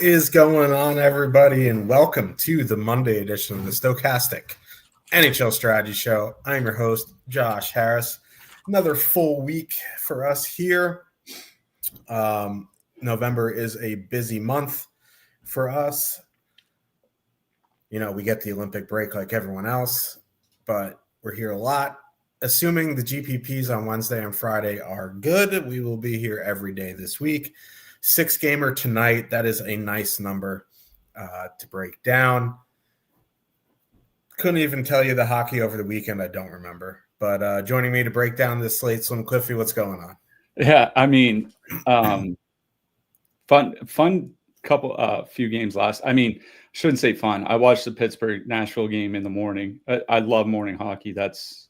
What is going on, everybody, and welcome to the Monday edition of the Stochastic NHL Strategy Show. I'm your host, Josh Harris. Another full week for us here. November is a busy month for us. You know, we get the Olympic break like everyone else, but we're here a lot. Assuming the GPPs on Wednesday and Friday are good, we will be here every day this week. 6-gamer tonight. That is a nice number to break down. Couldn't even tell you the hockey over the weekend. I don't remember. But joining me to break down this slate, Slim Cliffy, what's going on? Yeah, I mean, fun couple few games last. I mean, shouldn't say fun. I watched the Pittsburgh-Nashville game in the morning. I love morning hockey. It's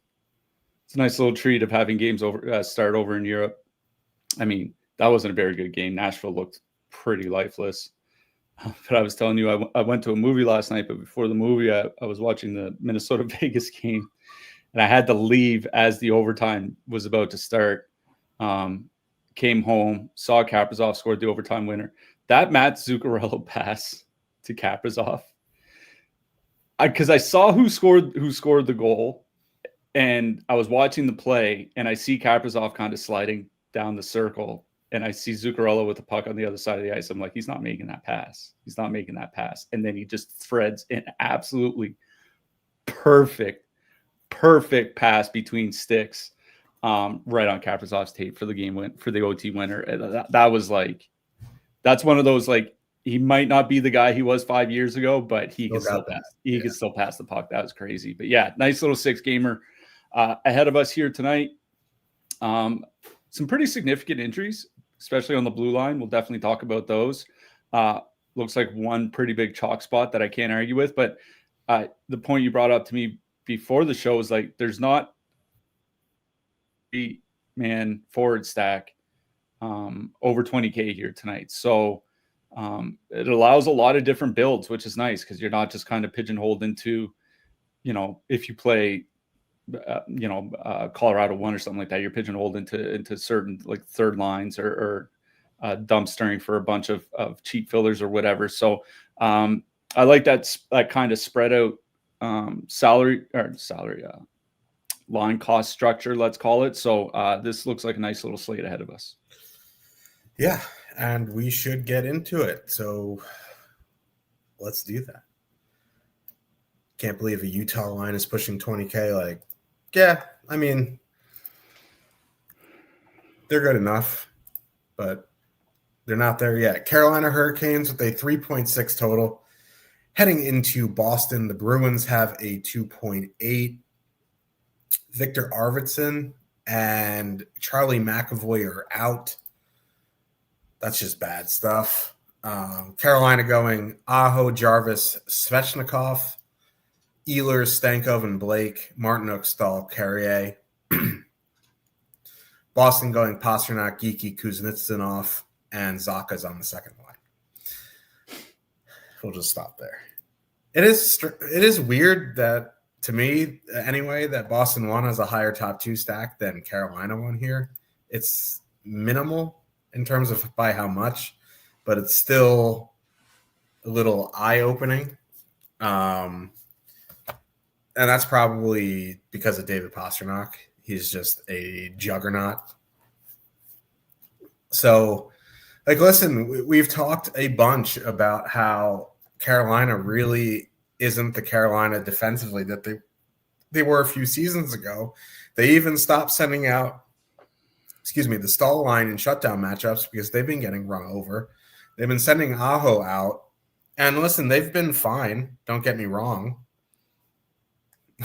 a nice little treat of having games start over in Europe. I mean, that wasn't a very good game. Nashville looked pretty lifeless. But I was telling you, I went to a movie last night, but before the movie, I was watching the Minnesota-Vegas game, and I had to leave as the overtime was about to start. Came home, saw Kaprizov scored the overtime winner. That Matt Zuccarello pass to Kaprizov, because I saw who scored the goal, and I was watching the play, and I see Kaprizov kind of sliding down the circle, and I see Zuccarello with the puck on the other side of the ice. I'm like, he's not making that pass. He's not making that pass. And then he just threads an absolutely perfect pass between sticks, right on Kaprizov's tape for the game for the OT winner. That was like, that's one of those, like, he might not be the guy he was 5 years ago, but he can still pass. He can still pass the puck. That was crazy. But yeah, nice little 6-gamer ahead of us here tonight. Some pretty significant injuries, especially on the blue line. We'll definitely talk about those. Looks like one pretty big chalk spot that I can't argue with. But the point you brought up to me before the show is, like, there's not a man forward stack over 20K here tonight. So it allows a lot of different builds, which is nice because you're not just kind of pigeonholed into, if you play Colorado 1 or something like that, you're pigeonholed into certain, like, third lines or dumpstering for a bunch of cheap fillers or whatever. So I like that kind of spread out salary line cost structure, let's call it. So this looks like a nice little slate ahead of us. Yeah, and we should get into it. So let's do that. Can't believe a Utah line is pushing 20K. Like, yeah, I mean, they're good enough, but they're not there yet. Carolina Hurricanes with a 3.6 total. Heading into Boston, the Bruins have a 2.8. Victor Arvidsson and Charlie McAvoy are out. That's just bad stuff. Carolina going Aho, Jarvis, Svechnikov, Ehlers, Stankov, and Blake, Martinook, Stahl, Carrier. Boston going Pasternak, Geeky, Kuznetsov, and Zaka's on the second line. We'll just stop there. It is weird that, to me anyway, that Boston won has a higher top 2 stack than Carolina won here. It's minimal in terms of by how much, but it's still a little eye-opening. And that's probably because of David Pasternak. He's just a juggernaut. So, like, listen, we've talked a bunch about how Carolina really isn't the Carolina defensively that they were a few seasons ago. They even stopped sending out, the stall line in shutdown matchups because they've been getting run over. They've been sending Aho out. And listen, they've been fine. Don't get me wrong.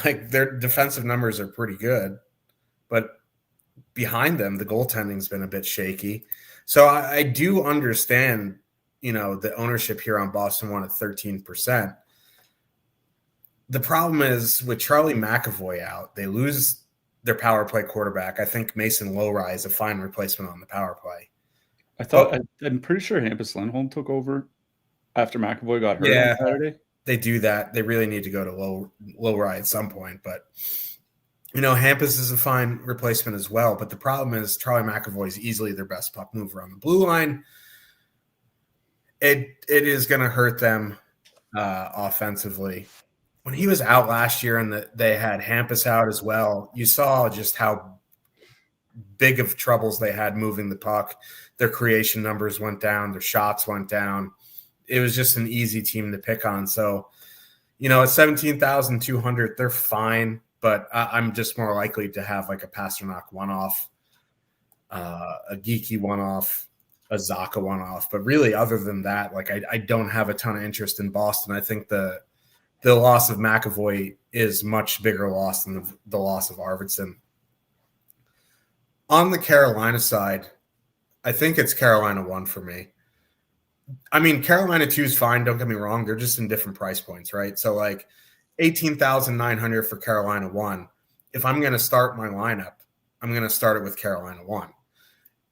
Like, their defensive numbers are pretty good. But behind them, the goaltending's been a bit shaky. So I do understand, the ownership here on Boston won at 13%. The problem is with Charlie McAvoy out, they lose their power play quarterback. I think Mason Lowry is a fine replacement on the power play. I'm pretty sure Hampus Lindholm took over after McAvoy got hurt on Saturday. They do that. They really need to go to Lowry at some point. But, Hampus is a fine replacement as well. But the problem is Charlie McAvoy is easily their best puck mover on the blue line. It is going to hurt them offensively. When he was out last year and they had Hampus out as well, you saw just how big of troubles they had moving the puck. Their creation numbers went down. Their shots went down. It was just an easy team to pick on. So, at 17,200, they're fine, but I'm just more likely to have like a Pasternak one-off, a Geeky one-off, a Zaka one-off. But really, other than that, like I don't have a ton of interest in Boston. I think the loss of McAvoy is much bigger loss than the loss of Arvidsson. On the Carolina side, I think it's Carolina 1 for me. I mean, Carolina 2 is fine. Don't get me wrong. They're just in different price points, right? So like 18,900 for Carolina 1. If I'm going to start my lineup, I'm going to start it with Carolina 1.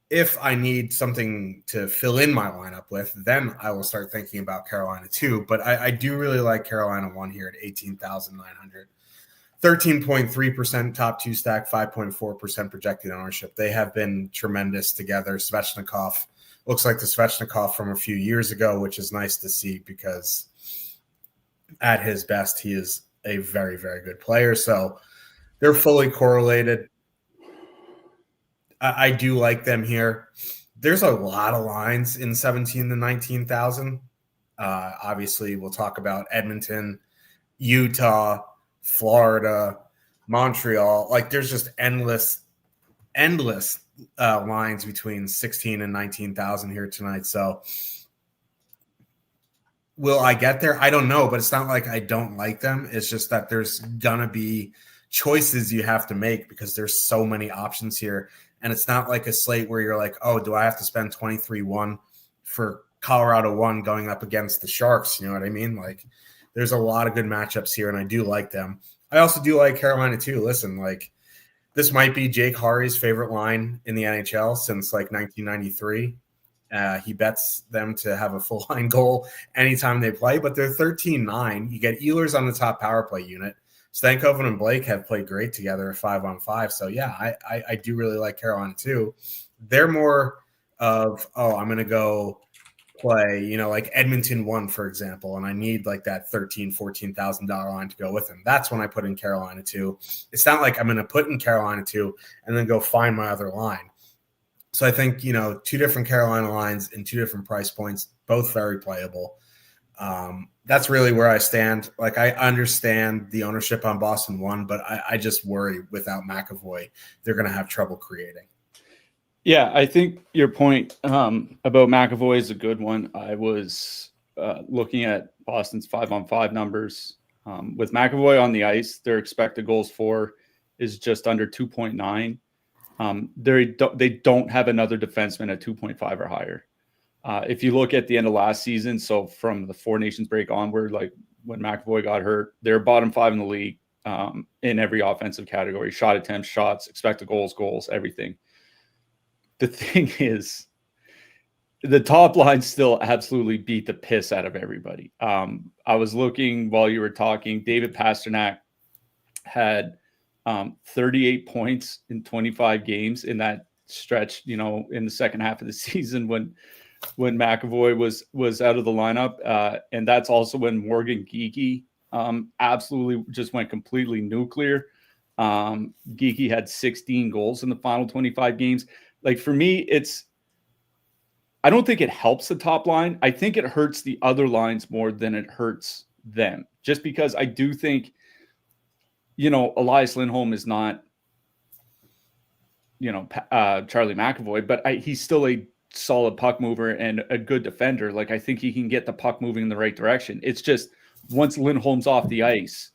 If I need something to fill in my lineup with, then I will start thinking about Carolina 2. But I do really like Carolina 1 here at 18,900. 13.3% top 2 stack, 5.4% projected ownership. They have been tremendous together. Svechnikov looks like the Svechnikov from a few years ago, which is nice to see because at his best, he is a very, very good player. So they're fully correlated. I do like them here. There's a lot of lines in 17 to 19,000. Obviously, we'll talk about Edmonton, Utah, Florida, Montreal. Like there's just endless lines between 16 and 19,000 here tonight. So will I get there? I don't know, but it's not like I don't like them. It's just that there's gonna be choices you have to make because there's so many options here. And it's not like a slate where you're like, oh, do I have to spend 23-1 for Colorado 1 going up against the Sharks? You know what I mean? Like there's a lot of good matchups here, and I do like them. I also do like Carolina too. Listen, like this might be Jake Harry's favorite line in the NHL since like 1993. He bets them to have a full line goal anytime they play, but they're 13-9. You get Ehlers on the top power play unit. Stankoven and Blake have played great together at 5-on-5. So, yeah, I do really like Carolina too. They're more of, I'm going to go play, like Edmonton 1, for example, and I need like that $13,000, $14,000 line to go with them. That's when I put in Carolina 2. It's not like I'm going to put in Carolina 2 and then go find my other line. So I think, 2 different Carolina lines in 2 different price points, both very playable. That's really where I stand. Like I understand the ownership on Boston 1, but I just worry without McAvoy, they're going to have trouble creating. Yeah, I think your point about McAvoy is a good one. I was looking at Boston's 5-on-5 numbers. With McAvoy on the ice, their expected goals for is just under 2.9. They don't have another defenseman at 2.5 or higher. If you look at the end of last season, so from the Four Nations break onward, like when McAvoy got hurt, they're bottom 5 in the league in every offensive category: shot attempts, shots, expected goals, everything. The thing is, the top line still absolutely beat the piss out of everybody. I was looking while you were talking. David Pasternak had 38 points in 25 games in that stretch, in the second half of the season when McAvoy was out of the lineup. And that's also when Morgan Geeky absolutely just went completely nuclear. Geeky had 16 goals in the final 25 games. Like for me, I don't think it helps the top line. I think it hurts the other lines more than it hurts them, just because I do think, Elias Lindholm is not, Charlie McAvoy, but he's still a solid puck mover and a good defender. Like I think he can get the puck moving in the right direction. It's just once Lindholm's off the ice,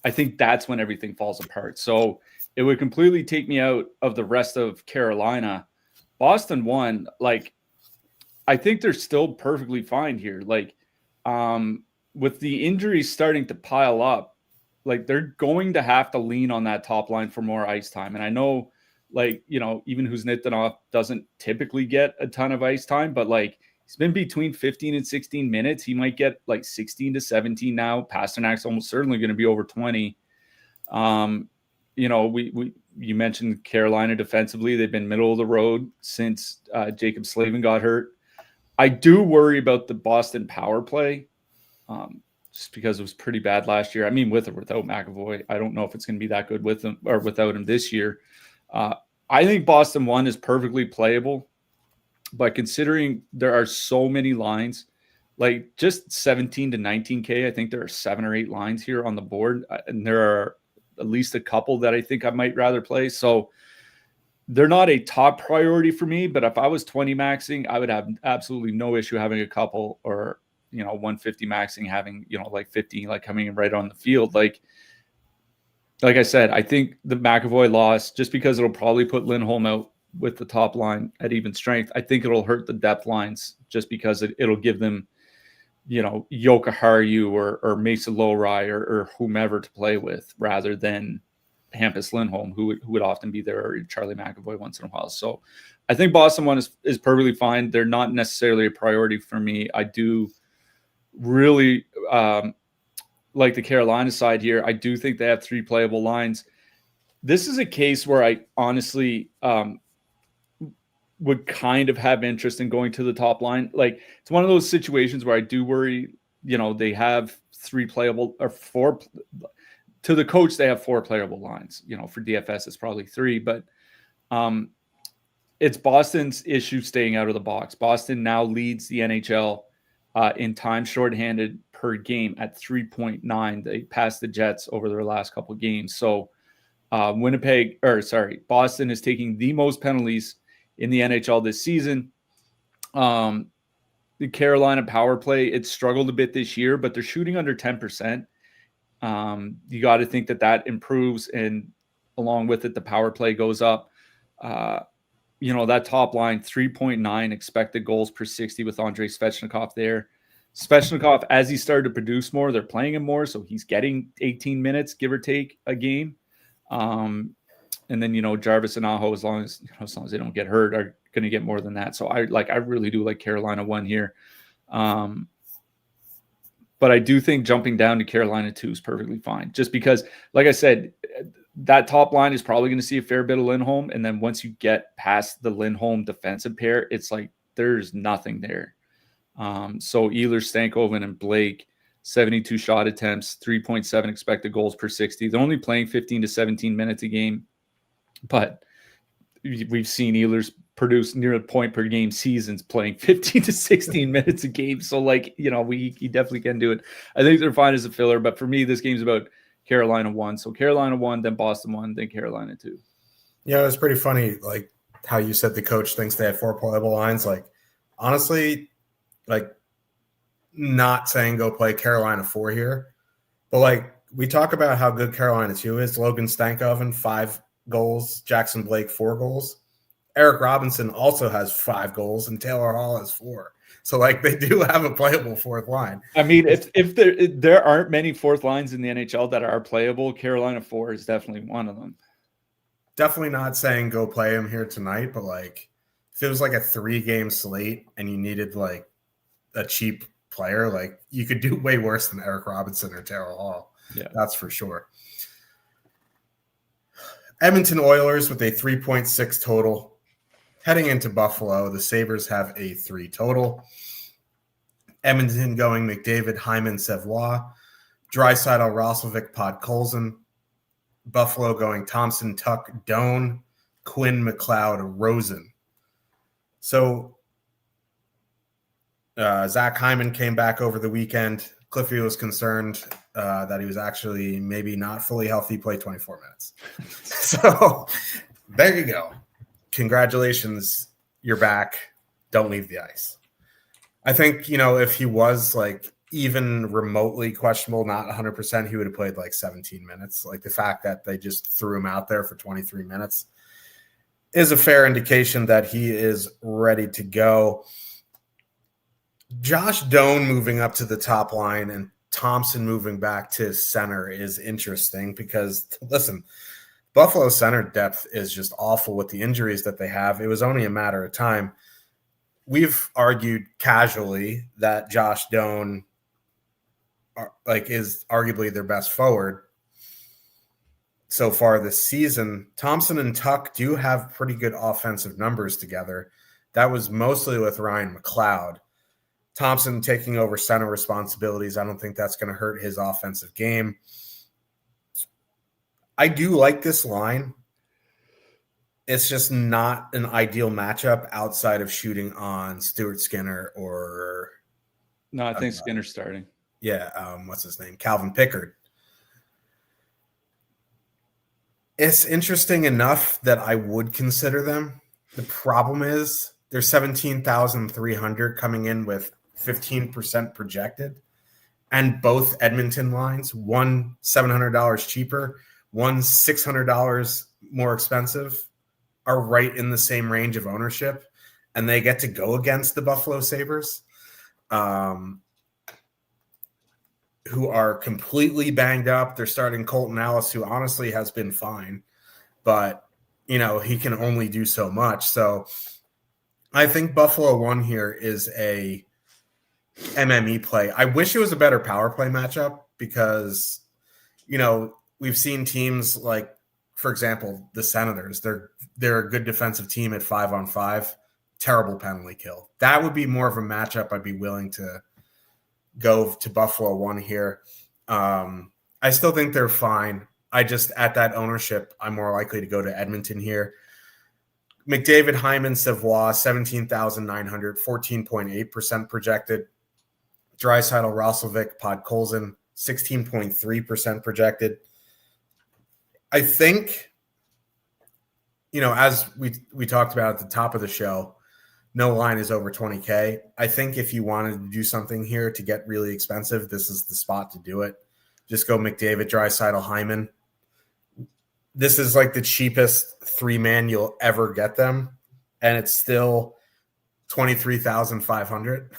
I think that's when everything falls apart. So it would completely take me out of the rest of Carolina. Boston 1, like I think they're still perfectly fine here. Like with the injuries starting to pile up, like they're going to have to lean on that top line for more ice time. And I know, like, even Kuznetsov doesn't typically get a ton of ice time, but like he's been between 15 and 16 minutes. He might get like 16 to 17 now. Pasternak's almost certainly going to be over 20. You mentioned Carolina defensively. They've been middle of the road since Jacob Slavin got hurt. I do worry about the Boston power play, just because it was pretty bad last year. I mean, with or without McAvoy, I don't know if it's going to be that good with him or without him this year. I think Boston 1 is perfectly playable, but considering there are so many lines, like just 17 to 19K, I think there are 7 or 8 lines here on the board, and there are at least a couple that I think I might rather play. So they're not a top priority for me, but if I was 20 maxing, I would have absolutely no issue having a couple, or 150 maxing, having like 15 like coming in right on the field. Like I said, I think the McAvoy loss, just because it'll probably put Lindholm out with the top line at even strength, I think it'll hurt the depth lines just because it'll give them, Joka Harju or Mason Lowry or whomever to play with, rather than Hampus Lindholm, who would often be there, or Charlie McAvoy once in a while. So I think Boston 1 is perfectly fine. They're not necessarily a priority for me. I do really like the Carolina side here. I do think they have 3 playable lines. This is a case where I honestly would kind of have interest in going to the top line. Like, it's one of those situations where I do worry, they have 3 playable or 4 to the coach. They have 4 playable lines, for DFS, it's probably 3, but it's Boston's issue staying out of the box. Boston now leads the NHL in time shorthanded per game at 3.9. They passed the Jets over their last couple of games. So Boston is taking the most penalties in the NHL this season. The Carolina power play, it struggled a bit this year, but they're shooting under 10%. You got to think that improves, and along with it, the power play goes up. That top line, 3.9 expected goals per 60 with Andrei Svechnikov there. Svechnikov, as he started to produce more, they're playing him more, so he's getting 18 minutes, give or take, a game. And then, Jarvis and Aho, as long as they don't get hurt, are going to get more than that. So I really do like Carolina 1 here. But I do think jumping down to Carolina 2 is perfectly fine, just because, like I said, that top line is probably going to see a fair bit of Lindholm. And then once you get past the Lindholm defensive pair, it's like there's nothing there. So Ehlers, Stankoven, and Blake, 72 shot attempts, 3.7 expected goals per 60. They're only playing 15 to 17 minutes a game, but we've seen Ehlers produce near a point per game seasons playing 15 to 16 minutes a game. So he definitely can do it. I think they're fine as a filler, but for me, this game's about Carolina 1. So Carolina 1, then Boston 1, then Carolina 2. Yeah, it was pretty funny, like how you said the coach thinks they have 4 playable lines. Like, honestly, like, not saying go play Carolina 4 here, but like we talk about how good Carolina 2 is. Logan Stankoven, 5 goals. Jackson Blake, 4 goals. Eric Robinson also has 5 goals, and Taylor Hall has 4. So, like, they do have a playable 4th line. I mean, if there aren't many 4th lines in the NHL that are playable, Carolina 4 is definitely one of them. Definitely not saying go play him here tonight, but like if it was like a 3-game slate and you needed like a cheap player, like you could do way worse than Eric Robinson or Taylor Hall. Yeah, that's for sure. Edmonton Oilers with a 3.6 total. Heading into Buffalo, the Sabres have a 3 total. Edmonton going McDavid, Hyman, Savoie, Draisaitl, Roslovic, Podkolzin. Buffalo going Thompson, Tuck, Doan, Quinn, McLeod, Rosen. So Zach Hyman came back over the weekend. Cliffy was concerned that he was actually maybe not fully healthy, played 24 minutes. So there you go. Congratulations, you're back. Don't leave the ice. I think, if he was like even remotely questionable, not 100%, he would have played like 17 minutes. Like the fact that they just threw him out there for 23 minutes is a fair indication that he is ready to go. Josh Doan moving up to the top line and Thompson moving back to center is interesting because, listen, Buffalo center depth is just awful with the injuries that they have. It was only a matter of time. We've argued casually that Josh Doan is arguably their best forward so far this season. Thompson and Tuck do have pretty good offensive numbers together. That was mostly with Ryan McLeod. Thompson taking over center responsibilities, I don't think that's going to hurt his offensive game. I do like this line. It's just not an ideal matchup outside of shooting on Stuart Skinner or No, I think Skinner's starting. What's his name? Calvin Pickard. It's interesting enough that I would consider them. The problem is they're 17,300 coming in with 15% projected. And both Edmonton lines, one $700 cheaper, one $600 more expensive, are right in the same range of ownership. And they get to go against the Buffalo Sabres, who are completely banged up. They're starting Colton Ellis, who honestly has been fine, but he can only do so much. So I think Buffalo 1 here is a MME play. I wish it was a better power play matchup because, we've seen teams like, for example, the Senators. They're a good defensive team at 5-on-5. Terrible penalty kill. That would be more of a matchup I'd be willing to go to Buffalo 1 here. I still think they're fine. I just, at that ownership, I'm more likely to go to Edmonton here. McDavid, Hyman, Savoie, 17,900, 14.8% projected. Draisaitl, Roslovic, Podkolzin, 16.3% projected. I think, as we talked about at the top of the show, no line is over 20K. I think if you wanted to do something here to get really expensive, this is the spot to do it. Just go McDavid, Draisaitl, Hyman. This is like the cheapest 3-man you'll ever get them, and it's still 23,500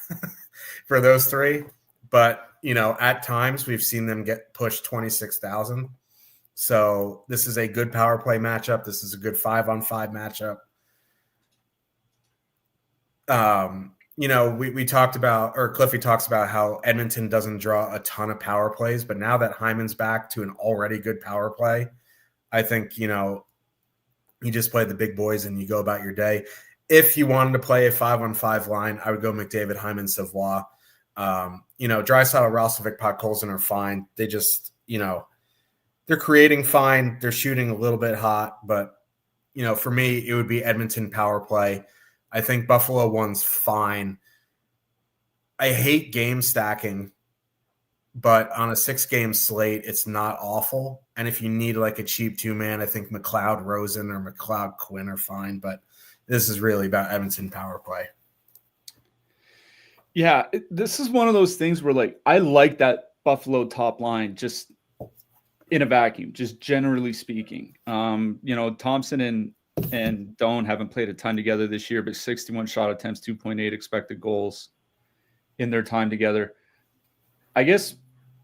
for those three. But, at times we've seen them get pushed 26,000. So this is a good power play matchup. This is a good 5-on-5 matchup. We talked about, or Cliffy talks about how Edmonton doesn't draw a ton of power plays, but now that Hyman's back to an already good power play, I think, you just play the big boys and you go about your day. If you wanted to play a 5-on-5 line, I would go McDavid, Hyman, Savoie. Draisaitl, Roslovic, Podkolzin are fine. They just, they're creating fine. They're shooting a little bit hot, but, for me, it would be Edmonton power play. I think Buffalo 1's fine. I hate game stacking, but on a 6-game slate, it's not awful. And if you need like a cheap 2-man, I think McLeod Rosen or McLeod Quinn are fine, but this is really about Edmonton power play. Yeah, this is one of those things where I like that Buffalo top line just in a vacuum, just generally speaking. Thompson and Doan haven't played a ton together this year, but 61 shot attempts, 2.8 expected goals in their time together. I guess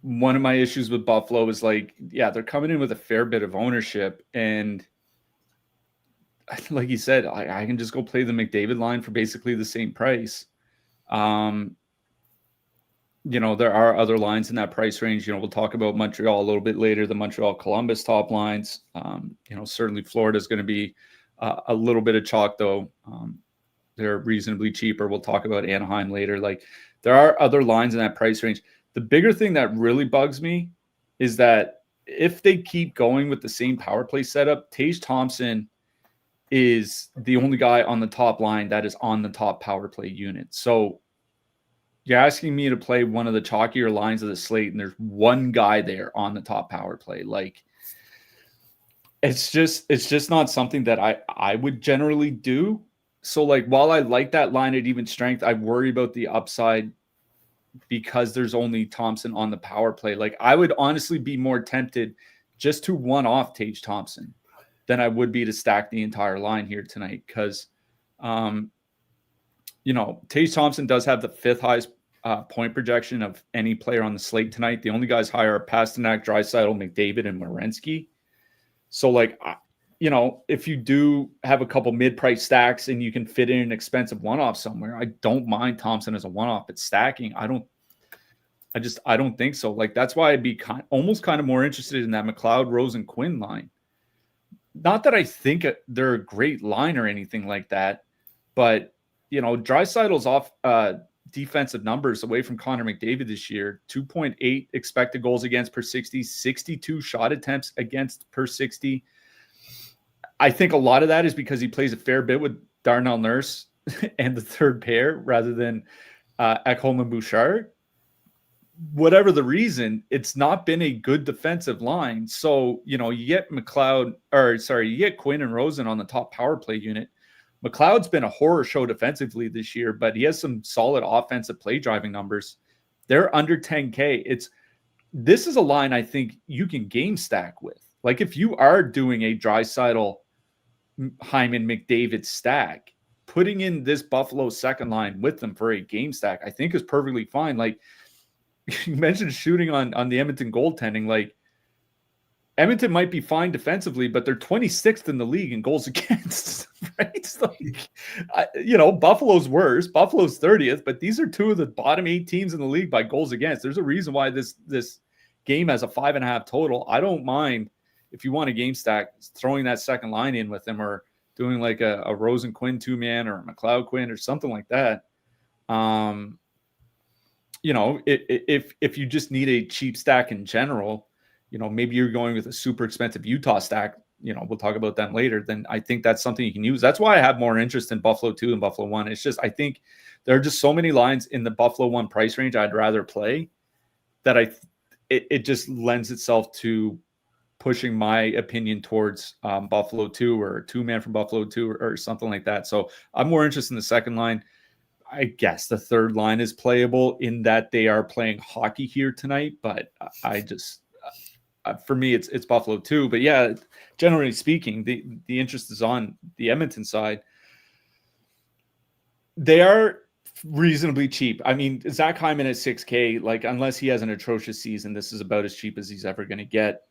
one of my issues with Buffalo is they're coming in with a fair bit of ownership. And like you said, I can just go play the McDavid line for basically the same price. There are other lines in that price range. We'll talk about Montreal a little bit later, the Montreal-Columbus top lines. Certainly Florida is going to be a little bit of chalk, though. They're reasonably cheaper. We'll talk about Anaheim later. There are other lines in that price range. The bigger thing that really bugs me is that if they keep going with the same power play setup, Tage Thompson is the only guy on the top line that is on the top power play unit. So you're asking me to play one of the chalkier lines of the slate, and there's one guy there on the top power play. It's just not something that I would generally do. So while I like that line at even strength, I worry about the upside because there's only Thompson on the power play. I would honestly be more tempted just to one-off Tage Thompson than I would be to stack the entire line here tonight. Because, Tage Thompson does have the 5th highest point projection of any player on the slate tonight. The only guys higher are Pasternak, Draisaitl, McDavid, and Werenski. So if you do have a couple mid-price stacks and you can fit in an expensive one-off somewhere, I don't mind Thompson as a one-off, but stacking, I don't think so. That's why I'd be almost kind of more interested in that McLeod, Rosen, Quinn line. Not that I think they're a great line or anything like that, but Draisaitl's defensive numbers away from Connor McDavid this year. 2.8 expected goals against per 60, 62 shot attempts against per 60. I think a lot of that is because he plays a fair bit with Darnell Nurse and the third pair rather than Ekholm and Bouchard. Whatever the reason, it's not been a good defensive line. So, you get you get Quinn and Rosen on the top power play unit. McLeod's been a horror show defensively this year, but he has some solid offensive play driving numbers. They're under 10K. This is a line I think you can game stack with. Like if you are doing a Draisaitl, Hyman, McDavid stack, putting in this Buffalo second line with them for a game stack, I think is perfectly fine. Like you mentioned shooting on the Edmonton goaltending, like Edmonton might be fine defensively, but they're 26th in the league in goals against, right? It's like, Buffalo's worse. Buffalo's 30th, but these are two of the bottom 8 teams in the league by goals against. There's a reason why this game has a 5.5 total. I don't mind if you want a game stack, throwing that second line in with them or doing like a Rosen Quinn 2-man or a McLeod Quinn or something like that. If you just need a cheap stack in general, maybe you're going with a super expensive Utah stack, we'll talk about them later, then I think that's something you can use. That's why I have more interest in Buffalo 2 and Buffalo 1. It's just, I think there are just so many lines in the Buffalo 1 price range I'd rather play that it just lends itself to pushing my opinion towards Buffalo 2 or a 2-man from Buffalo 2 or something like that. So I'm more interested in the second line. I guess the third line is playable in that they are playing hockey here tonight, but I just, for me, it's Buffalo 2. But yeah, generally speaking, the interest is on the Edmonton side. They are reasonably cheap. I mean, Zach Hyman at 6K, like unless he has an atrocious season, this is about as cheap as he's ever going to get.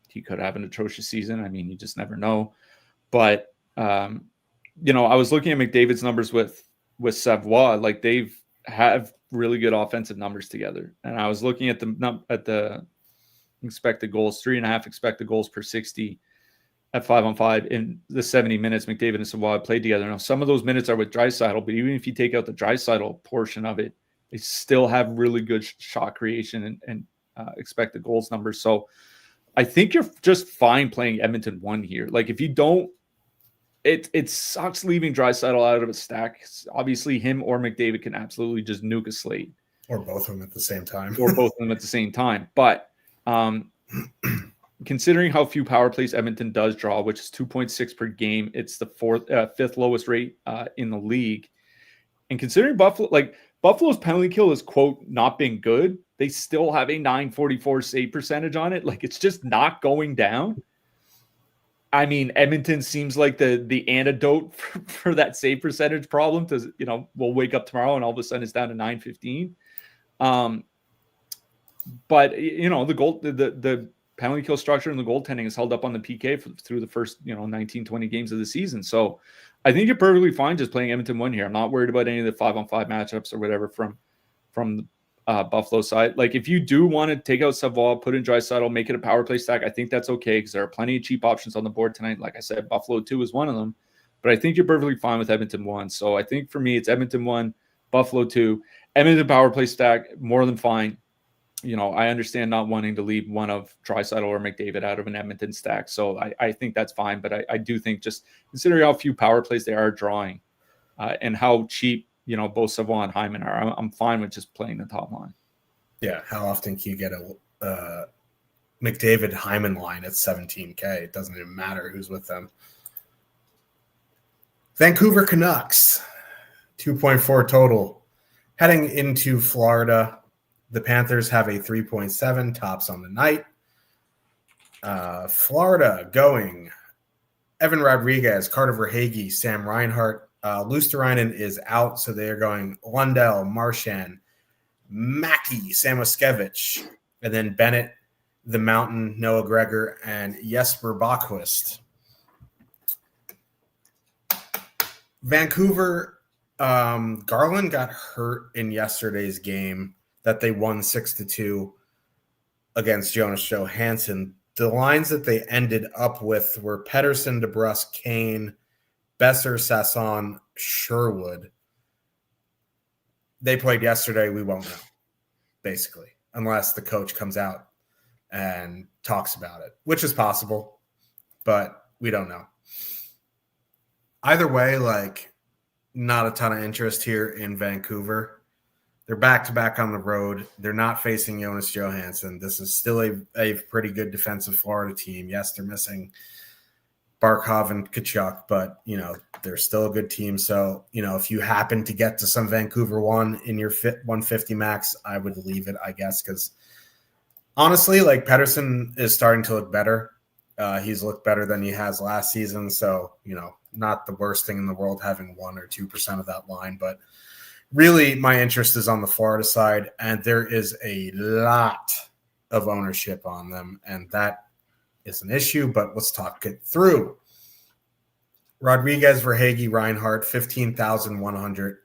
He could have an atrocious season. I mean, you just never know. But I was looking at McDavid's numbers with Savoie. Like they've have really good offensive numbers together. And I was looking at the expected goals, 3.5 expected goals per 60 at 5-on-5 in the 70 minutes McDavid and Savoie played together. Now, some of those minutes are with Draisaitl, but even if you take out the Draisaitl portion of it, they still have really good shot creation and expected goals numbers. So I think you're just fine playing Edmonton 1 here. Like if you don't, it sucks leaving Draisaitl out of a stack. Obviously, him or McDavid can absolutely just nuke a slate. Or both of them at the same time. But considering how few power plays Edmonton does draw, which is 2.6 per game, it's the fifth lowest rate in the league. And considering Buffalo's penalty kill is, quote, not been good, they still have a 944 save percentage on it. Like it's just not going down. I mean, Edmonton seems like the antidote for that save percentage problem. We'll wake up tomorrow and all of a sudden it's down to 915. But the penalty kill structure and the goaltending is held up on the PK through the first 19, 20 games of the season. So I think you're perfectly fine just playing Edmonton 1 here. I'm not worried about any of the 5-on-5 matchups or whatever from the Buffalo side. Like if you do want to take out Savoie, put in Draisaitl, make it a power play stack, I think that's okay because there are plenty of cheap options on the board tonight. Like I said, Buffalo 2 is one of them, but I think you're perfectly fine with Edmonton 1. So I think for me, it's Edmonton 1, Buffalo 2, Edmonton power play stack, more than fine. I understand not wanting to leave one of Draisaitl or McDavid out of an Edmonton stack. So I think that's fine. But I do think just considering how few power plays they are drawing and how cheap, both Savoie and Hyman are, I'm fine with just playing the top line. Yeah. How often can you get a McDavid Hyman line at 17K? It doesn't even matter who's with them. Vancouver Canucks, 2.4 total. Heading into Florida, the Panthers have a 3.7 tops on the night. Florida going Evan Rodriguez, Carter Verhaeghe, Sam Reinhart. Luosterainen is out, so they are going Lundell, Marchand, Mackey, Samoskevich, and then Bennett, the Mountain, Noah Gregor, and Jesper Boqvist. Vancouver, Garland got hurt in yesterday's game that they won 6-2 against Jonas Johansson. The lines that they ended up with were Pettersson, DeBrusk, Kane, Besser, Sasson, Sherwood. they played yesterday. We won't know, basically, unless the coach comes out and talks about it, which is possible, but we don't know. Either way, like, not a ton of interest here in Vancouver. They're back-to-back on the road. They're not facing Jonas Johansson. This is still a pretty good defensive Florida team. Yes, they're missing Barkov and Kachuk, but, they're still a good team. So, if you happen to get to some Vancouver one in your 150 max, I would leave it, I guess, because honestly, like, Pettersson is starting to look better. He's looked better than he has last season. So, not the worst thing in the world having 1 or 2% of that line. But really, my interest is on the Florida side, and there is a lot of ownership on them, and that is an issue, but let's talk it through. Rodriguez, Verhaeghe, Reinhart, 15,100,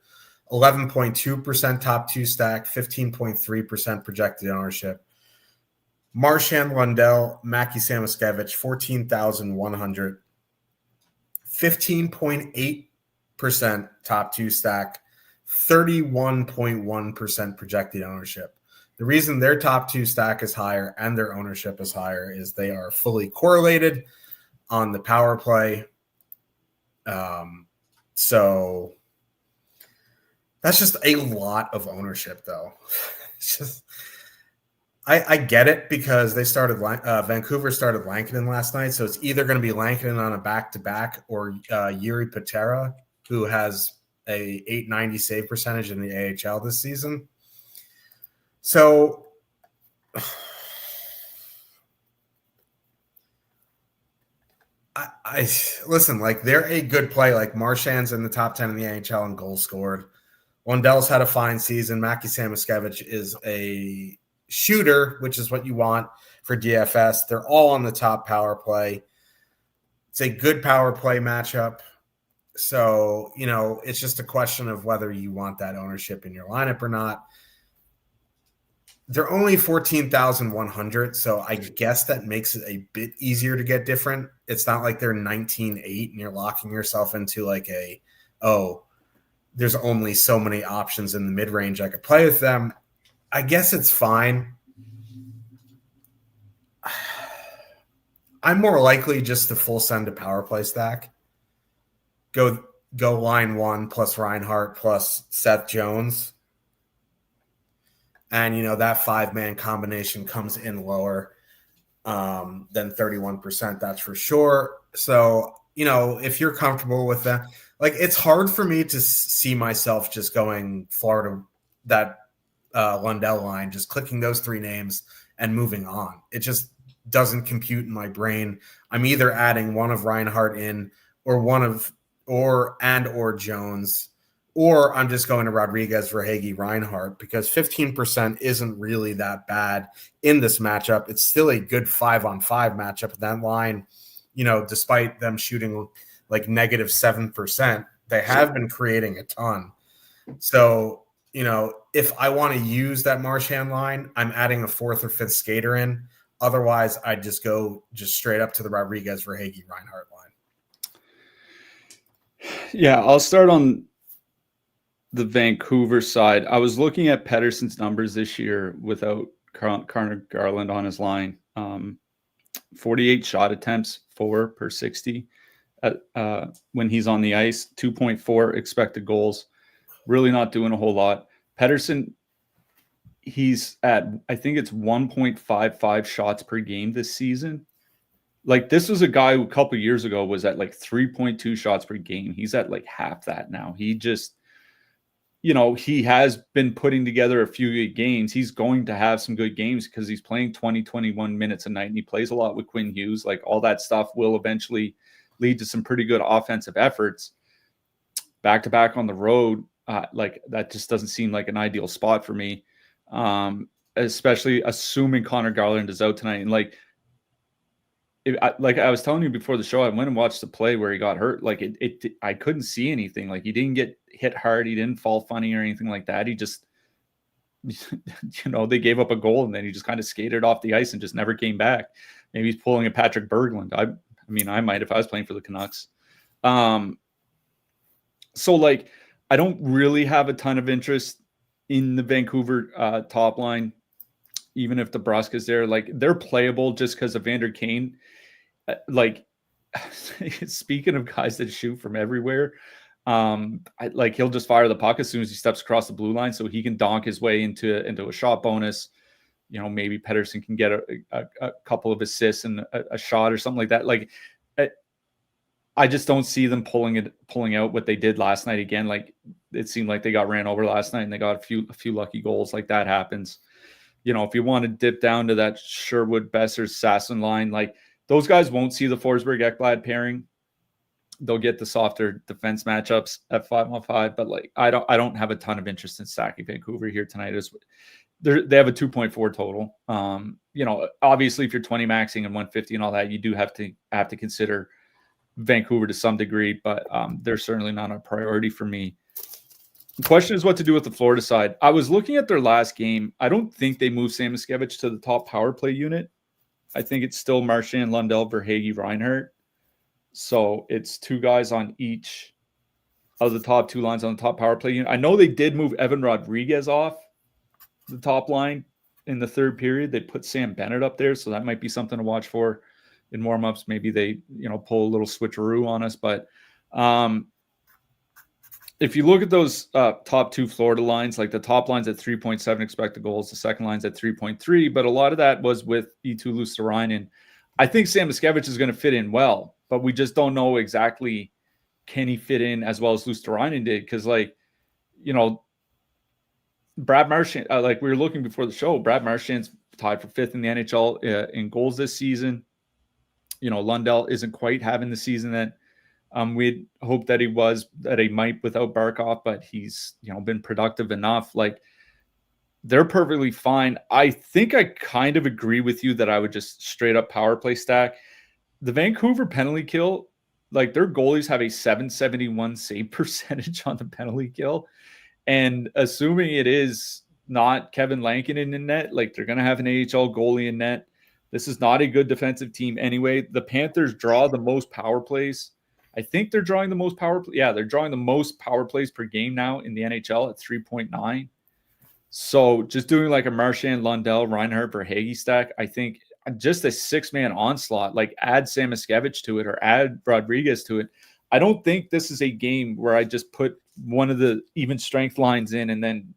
11.2% top two stack, 15.3% projected ownership. Marchand, Lundell, Mackie Samoskevich, 14,100, 15.8% top two stack, 31.1% projected ownership. The reason their top two stack is higher and their ownership is higher is they are fully correlated on the power play. So that's just a lot of ownership, though. It's just, I get it because they started Vancouver started Lankinen last night, so it's either going to be Lankinen on a back-to-back or Yuri Patera, who has a 890 save percentage in the AHL this season. So I listen, like, they're a good play. Like, Marchand's in the top 10 in the AHL in goals scored. Lundell's had a fine season. Mackie Samoskevich is a shooter, which is what you want for DFS. They're all on the top power play. It's a good power play matchup. So, it's just a question of whether you want that ownership in your lineup or not. They're only 14,100, so I guess that makes it a bit easier to get different. It's not like they're 19.8 and you're locking yourself into like there's only so many options in the mid-range I could play with them. I guess it's fine. I'm more likely just to full send a power play stack. Go line one plus Reinhart plus Seth Jones. And, that 5-man combination comes in lower than 31%, that's for sure. So, if you're comfortable with that, like, it's hard for me to see myself just going Florida, that Lundell line, just clicking those three names and moving on. It just doesn't compute in my brain. I'm either adding one of Reinhart in or Jones, or I'm just going to Rodriguez, Verhaeghe, Reinhart, because 15% isn't really that bad in this matchup. It's still a good 5-on-5 matchup. That line, despite them shooting like negative 7%, they have been creating a ton. So, if I want to use that Marchand line, I'm adding a fourth or fifth skater in. Otherwise, I'd just go straight up to the Rodriguez, Verhaeghe, Reinhart line. Yeah, I'll start on the Vancouver side. I was looking at Pettersson's numbers this year without Connor Garland on his line. 48 shot attempts, 4 per 60 when he's on the ice, 2.4 expected goals. Really not doing a whole lot. Pettersson, he's at, I think it's 1.55 shots per game this season. Like, this was a guy who a couple of years ago was at like 3.2 shots per game. He's at like half that now. He just, he has been putting together a few good games. He's going to have some good games because he's playing 20, 21 minutes a night, and he plays a lot with Quinn Hughes. Like, all that stuff will eventually lead to some pretty good offensive efforts. Back-to-back on the road, like, that just doesn't seem like an ideal spot for me, especially assuming Connor Garland is out tonight. And like I was telling you before the show, I went and watched the play where he got hurt. Like, I couldn't see anything. Like, he didn't get hit hard. He didn't fall funny or anything like that. He just, they gave up a goal and then he just kind of skated off the ice and just never came back. Maybe he's pulling a Patrick Berglund. I might if I was playing for the Canucks. So like, I don't really have a ton of interest in the Vancouver top line, even if DeBrusk is there. Like, they're playable just because of Vander Kane. Like, speaking of guys that shoot from everywhere, he'll just fire the puck as soon as he steps across the blue line, so he can donk his way into a shot bonus. Maybe Pettersson can get a couple of assists and a shot or something like that. Like, I just don't see them pulling out what they did last night again. Like, it seemed like they got ran over last night and they got a few lucky goals. Like, that happens. If you want to dip down to that Sherwood, Besser, Sasson line, like, those guys won't see the Forsberg Ekblad pairing. They'll get the softer defense matchups at 5-on-5, but like, I don't have a ton of interest in stacking Vancouver here tonight. They have a 2.4 total. Obviously, if you're 20 maxing and 150 and all that, you do have to consider Vancouver to some degree, but they're certainly not a priority for me. The question is what to do with the Florida side. I was looking at their last game. I don't think they moved Sam Miskevich to the top power play unit. I think it's still Marchand, Lundell, Verhaeghe, Reinhart. So it's two guys on each of the top two lines on the top power play unit. I know they did move Evan Rodriguez off the top line in the third period. They put Sam Bennett up there, so that might be something to watch for in warm-ups. Maybe they, pull a little switcheroo on us. But if you look at those top two Florida lines, like the top line's at 3.7 expected goals, the second line's at 3.3, but a lot of that was with Eetu Luostarinen. I think Sam Miskevich is going to fit in well, but we just don't know exactly can he fit in as well as Luostarinen did, because Brad Marchand, like we were looking before the show, Brad Marchand's tied for fifth in the NHL in goals this season. Lundell isn't quite having the season that we'd hoped that he might without Barkov, but he's, been productive enough. Like, they're perfectly fine. I think I kind of agree with you that I would just straight up power play stack. The Vancouver penalty kill, like, their goalies have a 771 save percentage on the penalty kill. And assuming it is not Kevin Lankinen in net, like, they're going to have an AHL goalie in net. This is not a good defensive team anyway. The Panthers draw the most power plays. I think they're drawing the most power play. Yeah, they're drawing the most power plays per game now in the NHL at 3.9. So just doing like a Marchand, Lundell, Reinhart, Verhaeghe stack, I think just a six-man onslaught, like add Sam Miskevich to it or add Rodriguez to it. I don't think this is a game where I just put one of the even strength lines in and then,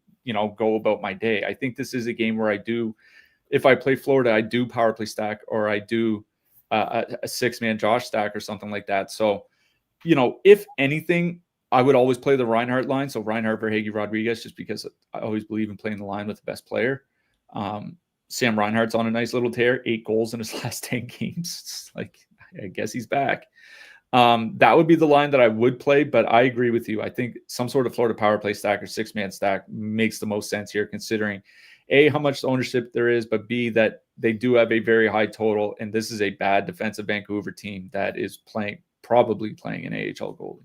go about my day. I think this is a game where if I play Florida, I do power play stack or I do a six-man Josh stack or something like that. So, if anything, I would always play the Reinhart line. So Reinhart, Verhaeghe, Rodriguez, just because I always believe in playing the line with the best player. Sam Reinhart's on a nice little tear, 8 goals in his last 10 games. It's like, I guess he's back. That would be the line that I would play, but I agree with you. I think some sort of Florida power play stack or six-man stack makes the most sense here, considering A, how much ownership there is, but B, that they do have a very high total, and this is a bad defensive Vancouver team that is probably playing an AHL goalie.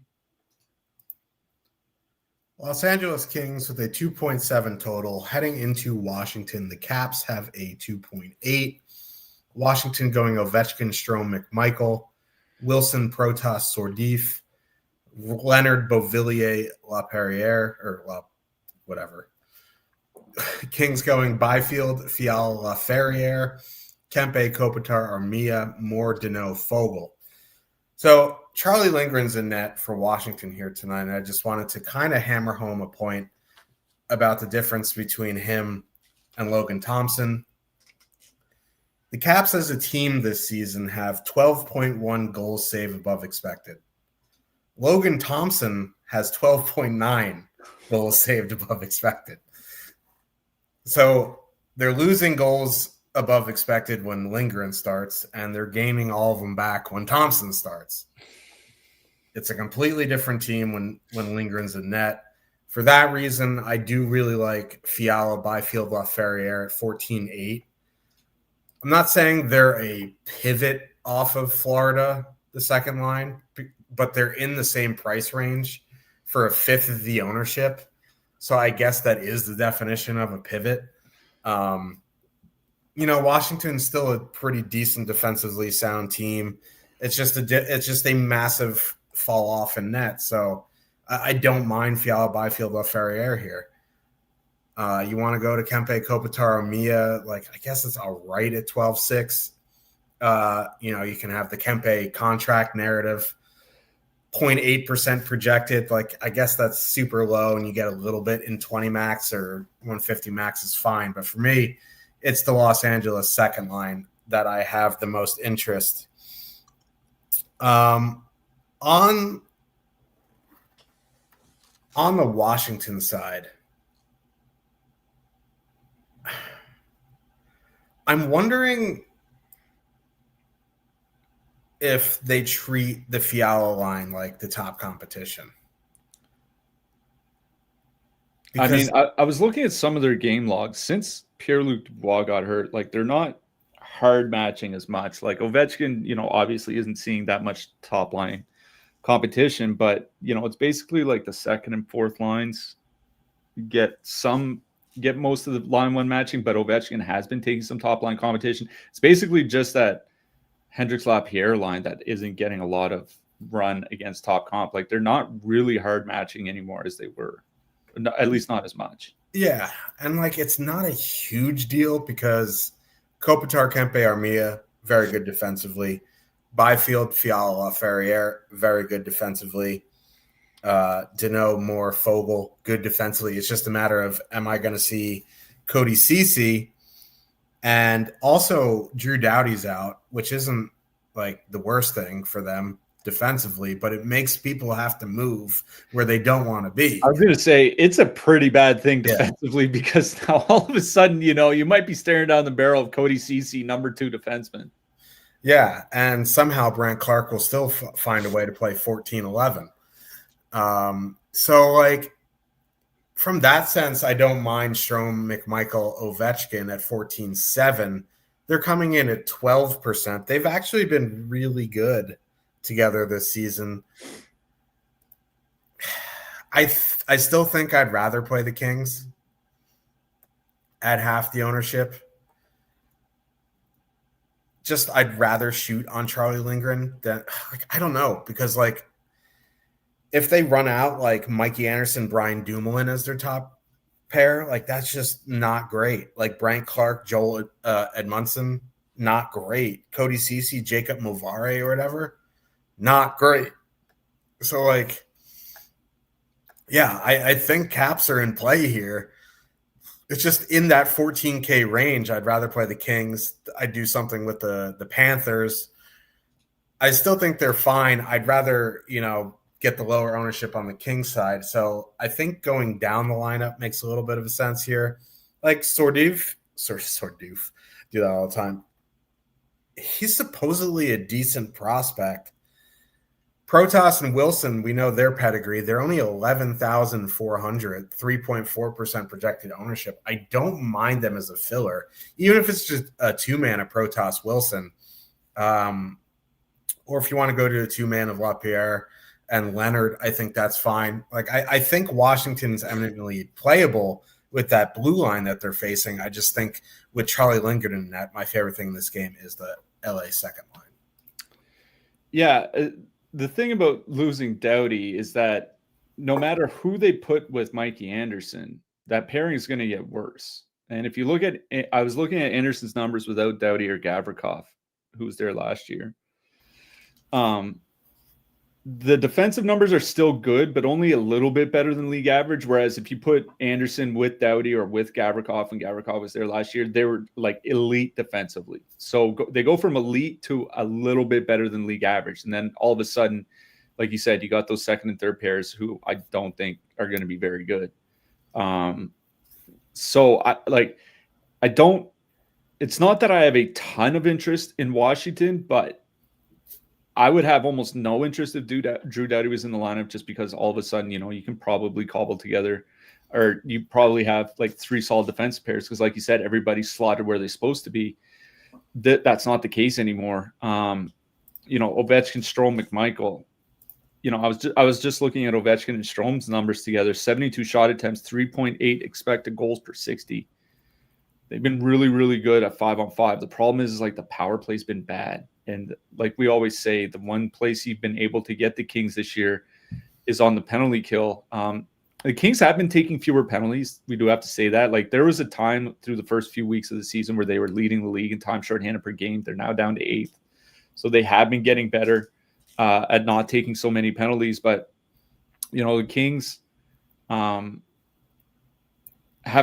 Los Angeles Kings with a 2.7 total heading into Washington. The Caps have a 2.8. Washington going Ovechkin, Strome, McMichael, Wilson, Protas, Sordif, Leonard, Beauvillier, LaPerriere, or whatever. Kings going Byfield, Fiala, LaFerriere, Kempe, Kopitar, Armia, Moore, Deneau, Fogle. So Charlie Lindgren's in net for Washington here tonight, and I just wanted to kind of hammer home a point about the difference between him and Logan Thompson. The Caps as a team this season have 12.1 goals saved above expected. Logan Thompson has 12.9 goals saved above expected. So they're losing goals above expected when Lindgren starts, and they're gaining all of them back when Thompson starts. It's a completely different team when Lindgren's in net. For that reason, I do really like Fiala, Byfield, LaFerriere at 14.8. I'm not saying they're a pivot off of Florida, the second line, but they're in the same price range for a fifth of the ownership. So I guess that is the definition of a pivot. Washington's still a pretty decent defensively sound team. It's just a massive fall off in net. So I don't mind Fiala, Byfield, LaFerriere here. You want to go to Kempe Kopitar Mia, like I guess it's all right at 12.6. You can have the Kempe contract narrative, 0.8% projected. Like I guess that's super low, and you get a little bit in 20 max or 150 max is fine. But for me, it's the Los Angeles second line that I have the most interest. On the Washington side, I'm wondering if they treat the Fiala line like the top competition. Because I was looking at some of their game logs since Pierre-Luc Dubois got hurt. Like they're not hard matching as much. Like Ovechkin, obviously isn't seeing that much top line competition, but it's basically like the second and fourth lines get most of the line one matching, but Ovechkin has been taking some top line competition. It's basically just that Hendricks Lapierre line that isn't getting a lot of run against top comp. Like they're not really hard matching anymore as they were, at least not as much. Yeah, and like it's not a huge deal because Kopitar, Kempe, Armia, very good defensively. Byfield, Fiala, Ferrier, very good defensively. Deneau, Moore, Fogle, good defensively. It's just a matter of, am I going to see Cody Ceci? And also Drew Doughty's out, which isn't like the worst thing for them defensively, but it makes people have to move where they don't want to be. I was going to say it's a pretty bad thing defensively because now all of a sudden, you might be staring down the barrel of Cody Ceci, number 2 defenseman. Yeah, and somehow Brant Clark will still find a way to play 14-11. So, like, from that sense, I don't mind Strome, McMichael, Ovechkin at 14.7. They're coming in at 12%. They've actually been really good together this season. I still think I'd rather play the Kings at half the ownership. Just I'd rather shoot on Charlie Lindgren than, like, I don't know, because like if they run out like Mikey Anderson, Brian Dumoulin as their top pair, like that's just not great. Like Brant Clark, Joel Edmondson, not great. Cody Ceci, Jacob Movare or whatever, not great. So like, yeah, I think caps are in play here. It's just in that 14K range. I'd rather play the Kings. I'd do something with the Panthers. I still think they're fine. I'd rather, get the lower ownership on the Kings side. So I think going down the lineup makes a little bit of a sense here. Like Sordouf, do that all the time. He's supposedly a decent prospect. Protas and Wilson, we know their pedigree. They're only 11,400, 3.4% projected ownership. I don't mind them as a filler, even if it's just a 2-man of Protas Wilson. Or if you want to go to a 2-man of Lapierre and Leonard, I think that's fine. Like I think Washington's eminently playable with that blue line that they're facing. I just think with Charlie Lindgren in net, my favorite thing in this game is the LA second line. Yeah, the thing about losing Doughty is that no matter who they put with Mikey Anderson, that pairing is going to get worse. And if you look at, I was looking at Anderson's numbers without Doughty or Gavrikov, who was there last year. The defensive numbers are still good, but only a little bit better than league average. Whereas if you put Anderson with Doughty or with Gavrikov, and Gavrikov was there last year, they were like elite defensively. So they go from elite to a little bit better than league average. And then all of a sudden, like you said, you got those second and third pairs who I don't think are going to be very good. So it's not that I have a ton of interest in Washington, but I would have almost no interest if Drew Doughty was in the lineup, just because all of a sudden, you can probably cobble together, or you probably have like 3 solid defense pairs. Because like you said, everybody's slotted where they're supposed to be. That's not the case anymore. Ovechkin, Strome, McMichael. I was just looking at Ovechkin and Strome's numbers together. 72 shot attempts, 3.8 expected goals per 60. They've been really, really good at 5-on-5. The problem is like the power play's been bad. And like we always say, the one place you've been able to get the Kings this year is on the penalty kill. The Kings have been taking fewer penalties. We do have to say that. Like, there was a time through the first few weeks of the season where they were leading the league in time shorthanded per game. They're now down to 8th. So they have been getting better at not taking so many penalties. But, the Kings have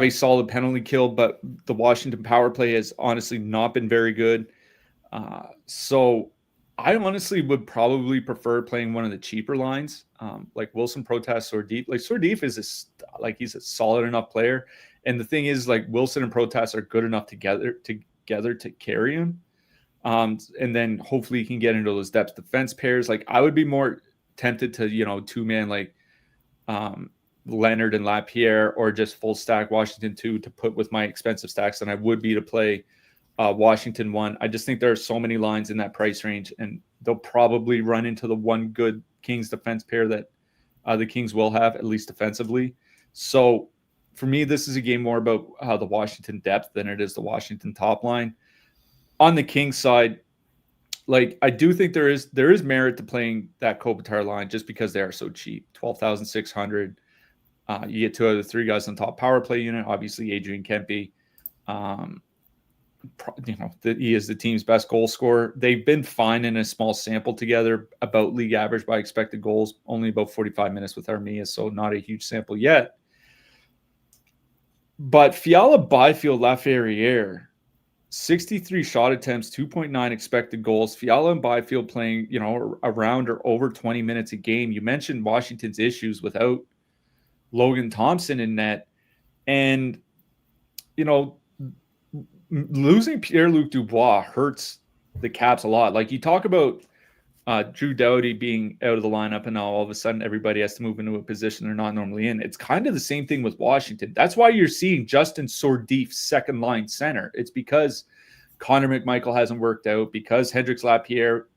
a solid penalty kill, but the Washington power play has honestly not been very good. So I honestly would probably prefer playing one of the cheaper lines, like Wilson Protest or Deep. Like Sordif is he's a solid enough player, and the thing is, like, Wilson and Protest are good enough together to carry him, and then hopefully he can get into those depth defense pairs. Like, I would be more tempted to two-man like Leonard and Lapierre, or just full stack Washington 2 to put with my expensive stacks than I would be to play Washington 1. I just think there are so many lines in that price range, and they'll probably run into the one good Kings defense pair that the Kings will have, at least defensively. So for me, this is a game more about the Washington depth than it is the Washington top line. On the Kings side, like, I do think there is merit to playing that Kopitar line just because they are so cheap. 12,600. You get 2 out of the 3 guys on top power play unit. Obviously, Adrian Kempe. He is the team's best goal scorer. They've been fine in a small sample together, about league average by expected goals, only about 45 minutes with Armia, so not a huge sample yet. But Fiala, Byfield, Laferriere, 63 shot attempts, 2.9 expected goals. Fiala and Byfield playing, around or over 20 minutes a game. You mentioned Washington's issues without Logan Thompson in net. And, losing Pierre-Luc Dubois hurts the Caps a lot. Like, you talk about Drew Doughty being out of the lineup, and now all of a sudden everybody has to move into a position they're not normally in. It's kind of the same thing with Washington. That's why you're seeing Justin Sordif second line center. It's because Connor McMichael hasn't worked out, because Hendrix Lapierre,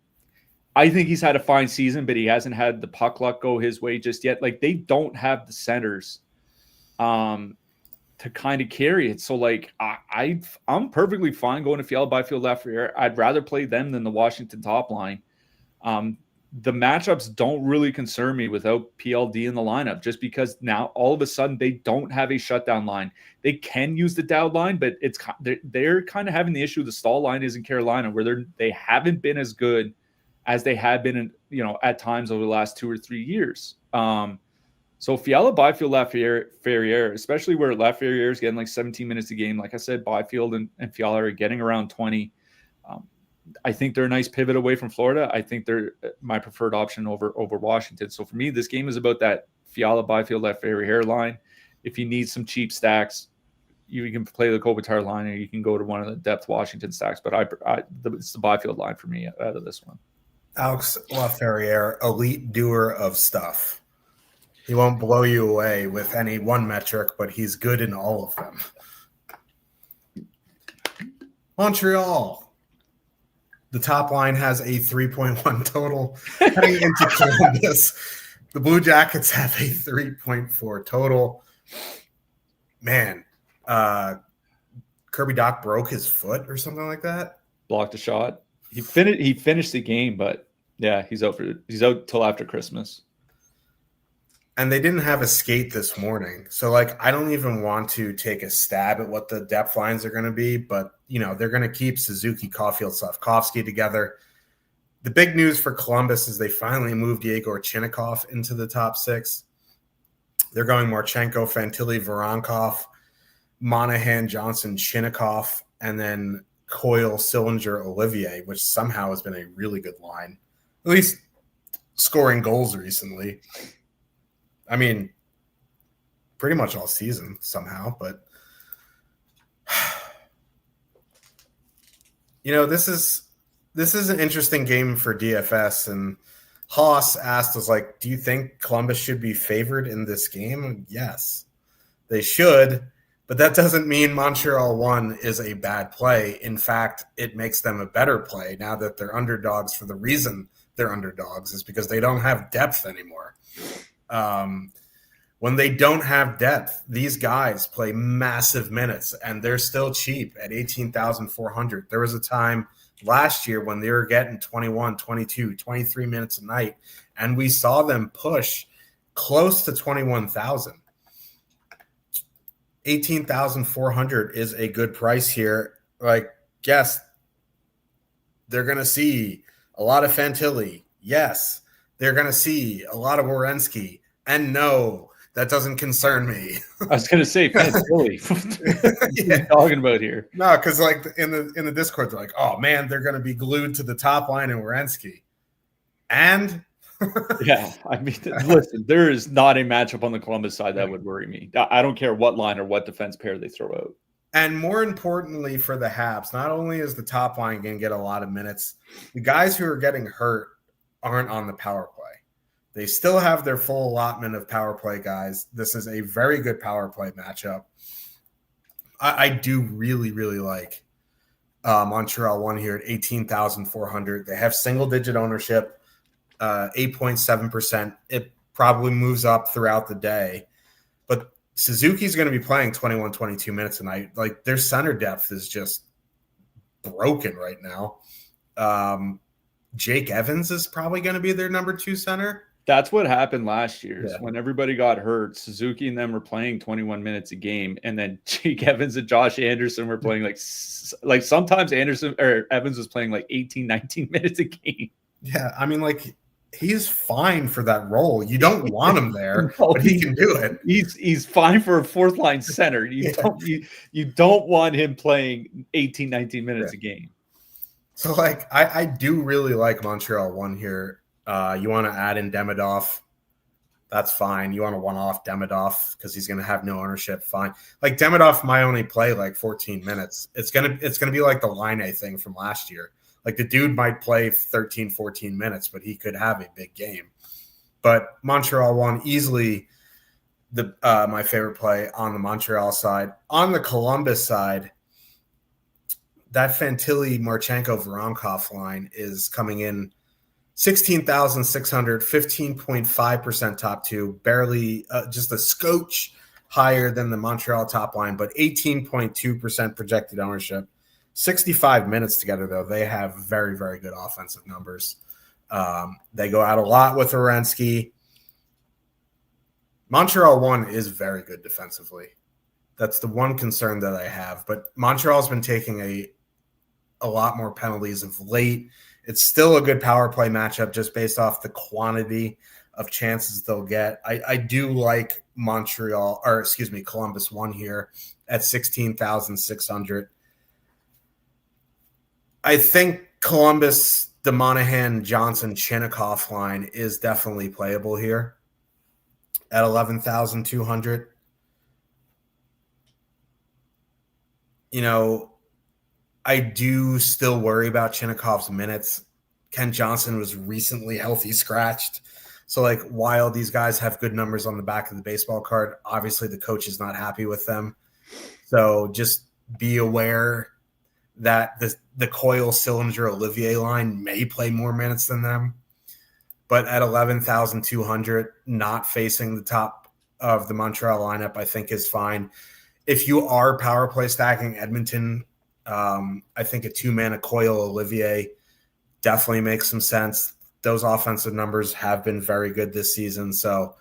I think he's had a fine season, but he hasn't had the puck luck go his way just yet. Like, they don't have the centers to kind of carry it. So, like, I'm perfectly fine going to Fiala, Byfield, Lafreniere. I'd rather play them than the Washington top line. The matchups don't really concern me without PLD in the lineup, just because now all of a sudden they don't have a shutdown line. They can use the Dowd line, but they're kind of having the issue the stall line is in Carolina, where they haven't been as good as they have been in, at times over the last 2 or 3 years. So Fiala, Byfield, Laferriere, especially where Laferriere is getting like 17 minutes a game. Like I said, Byfield and Fiala are getting around 20. I think they're a nice pivot away from Florida. I think they're my preferred option over Washington. So for me, this game is about that Fiala, Byfield, Laferriere line. If you need some cheap stacks, you can play the Kopitar line, or you can go to one of the depth Washington stacks. But it's the Byfield line for me out of this one. Alex Laferriere, elite doer of stuff. He won't blow you away with any one metric, but he's good in all of them. Montreal. The top line has a 3.1 total. Heading into Columbus, the Blue Jackets have a 3.4 total. Man, Kirby Dach broke his foot or something like that. Blocked a shot. He finished the game, but yeah, he's out till after Christmas. And they didn't have a skate this morning. So, like, I don't even want to take a stab at what the depth lines are going to be, but, they're going to keep Suzuki, Caulfield, Slavkovsky together. The big news for Columbus is they finally moved Yegor Chinnikov into the top 6. They're going Marchenko, Fantilli, Voronkov, Monahan, Johnson, Chinnikov, and then Coyle, Sillinger, Olivier, which somehow has been a really good line, at least scoring goals recently. I mean, pretty much all season somehow, but this is an interesting game for DFS. And Haas asked us, like, do you think Columbus should be favored in this game? Yes, they should, but that doesn't mean Montreal 1 is a bad play. In fact, it makes them a better play now that they're underdogs. For the reason they're underdogs is because they don't have depth anymore. When they don't have depth, these guys play massive minutes, and they're still cheap at 18,400. There was a time last year when they were getting 21, 22, 23 minutes a night, and we saw them push close to 21,000. 18,400 is a good price here. Like, yes, they're going to see a lot of Fantilli. Yes, they're going to see a lot of Werenski. And no, that doesn't concern me. I was going to say Fantilli. What are you talking about here? No, because like in the Discord, they're like, oh man, they're going to be glued to the top line in Werenski. And yeah, I mean, listen, there is not a matchup on the Columbus side that would worry me. I don't care what line or what defense pair they throw out. And more importantly for the Habs, not only is the top line going to get a lot of minutes, the guys who are getting hurt aren't on the power play. They still have their full allotment of power play guys. This is a very good power play matchup. I do really, really like Montreal one here at 18,400. They have single-digit ownership, 8.7%. It probably moves up throughout the day. But Suzuki's going to be playing 21, 22 minutes a night. Like, their center depth is just broken right now. Jake Evans is probably going to be their number 2 center. That's what happened last year. Yeah. When everybody got hurt, Suzuki and them were playing 21 minutes a game, and then Jake Evans and Josh Anderson were playing like sometimes Anderson or Evans was playing like 18, 19 minutes a game. Yeah, I mean, like, he's fine for that role. You don't want him there, no, but he can do it. He's fine for a fourth line center. You don't want him playing 18, 19 minutes a game. So, like, I do really like Montreal one here. You want to add in Demidov, that's fine. You want to one-off Demidov because he's going to have no ownership, fine. Like, Demidov might only play like 14 minutes. It's gonna be like the Line thing from last year. Like, the dude might play 13, 14 minutes, but he could have a big game. But Montreal won easily my favorite play on the Montreal side. On the Columbus side, that Fantilli-Marchenko-Voronkov line is coming in 16,600, 15.5% top 2, barely just a scotch higher than the Montreal top line, but 18.2% projected ownership. 65 minutes together, though. They have very, very good offensive numbers. They go out a lot with Werenski. Montreal one is very good defensively. That's the one concern that I have. But Montreal's been taking a lot more penalties of late. It's still a good power play matchup just based off the quantity of chances they'll get. I do like Columbus one here at 16,600. I think Columbus, the Monahan, Johnson, Chinnikov line is definitely playable here at 11,200. You know, I do still worry about Chinnikov's minutes. Ken Johnson was recently healthy scratched. So, like, while these guys have good numbers on the back of the baseball card, obviously the coach is not happy with them. So just be aware that the Coyle, Sillinger, Olivier line may play more minutes than them. But at 11,200, not facing the top of the Montreal lineup, I think is fine. If you are power play stacking Edmonton, I think a 2-man Coyle, Olivier definitely makes some sense. Those offensive numbers have been very good this season. So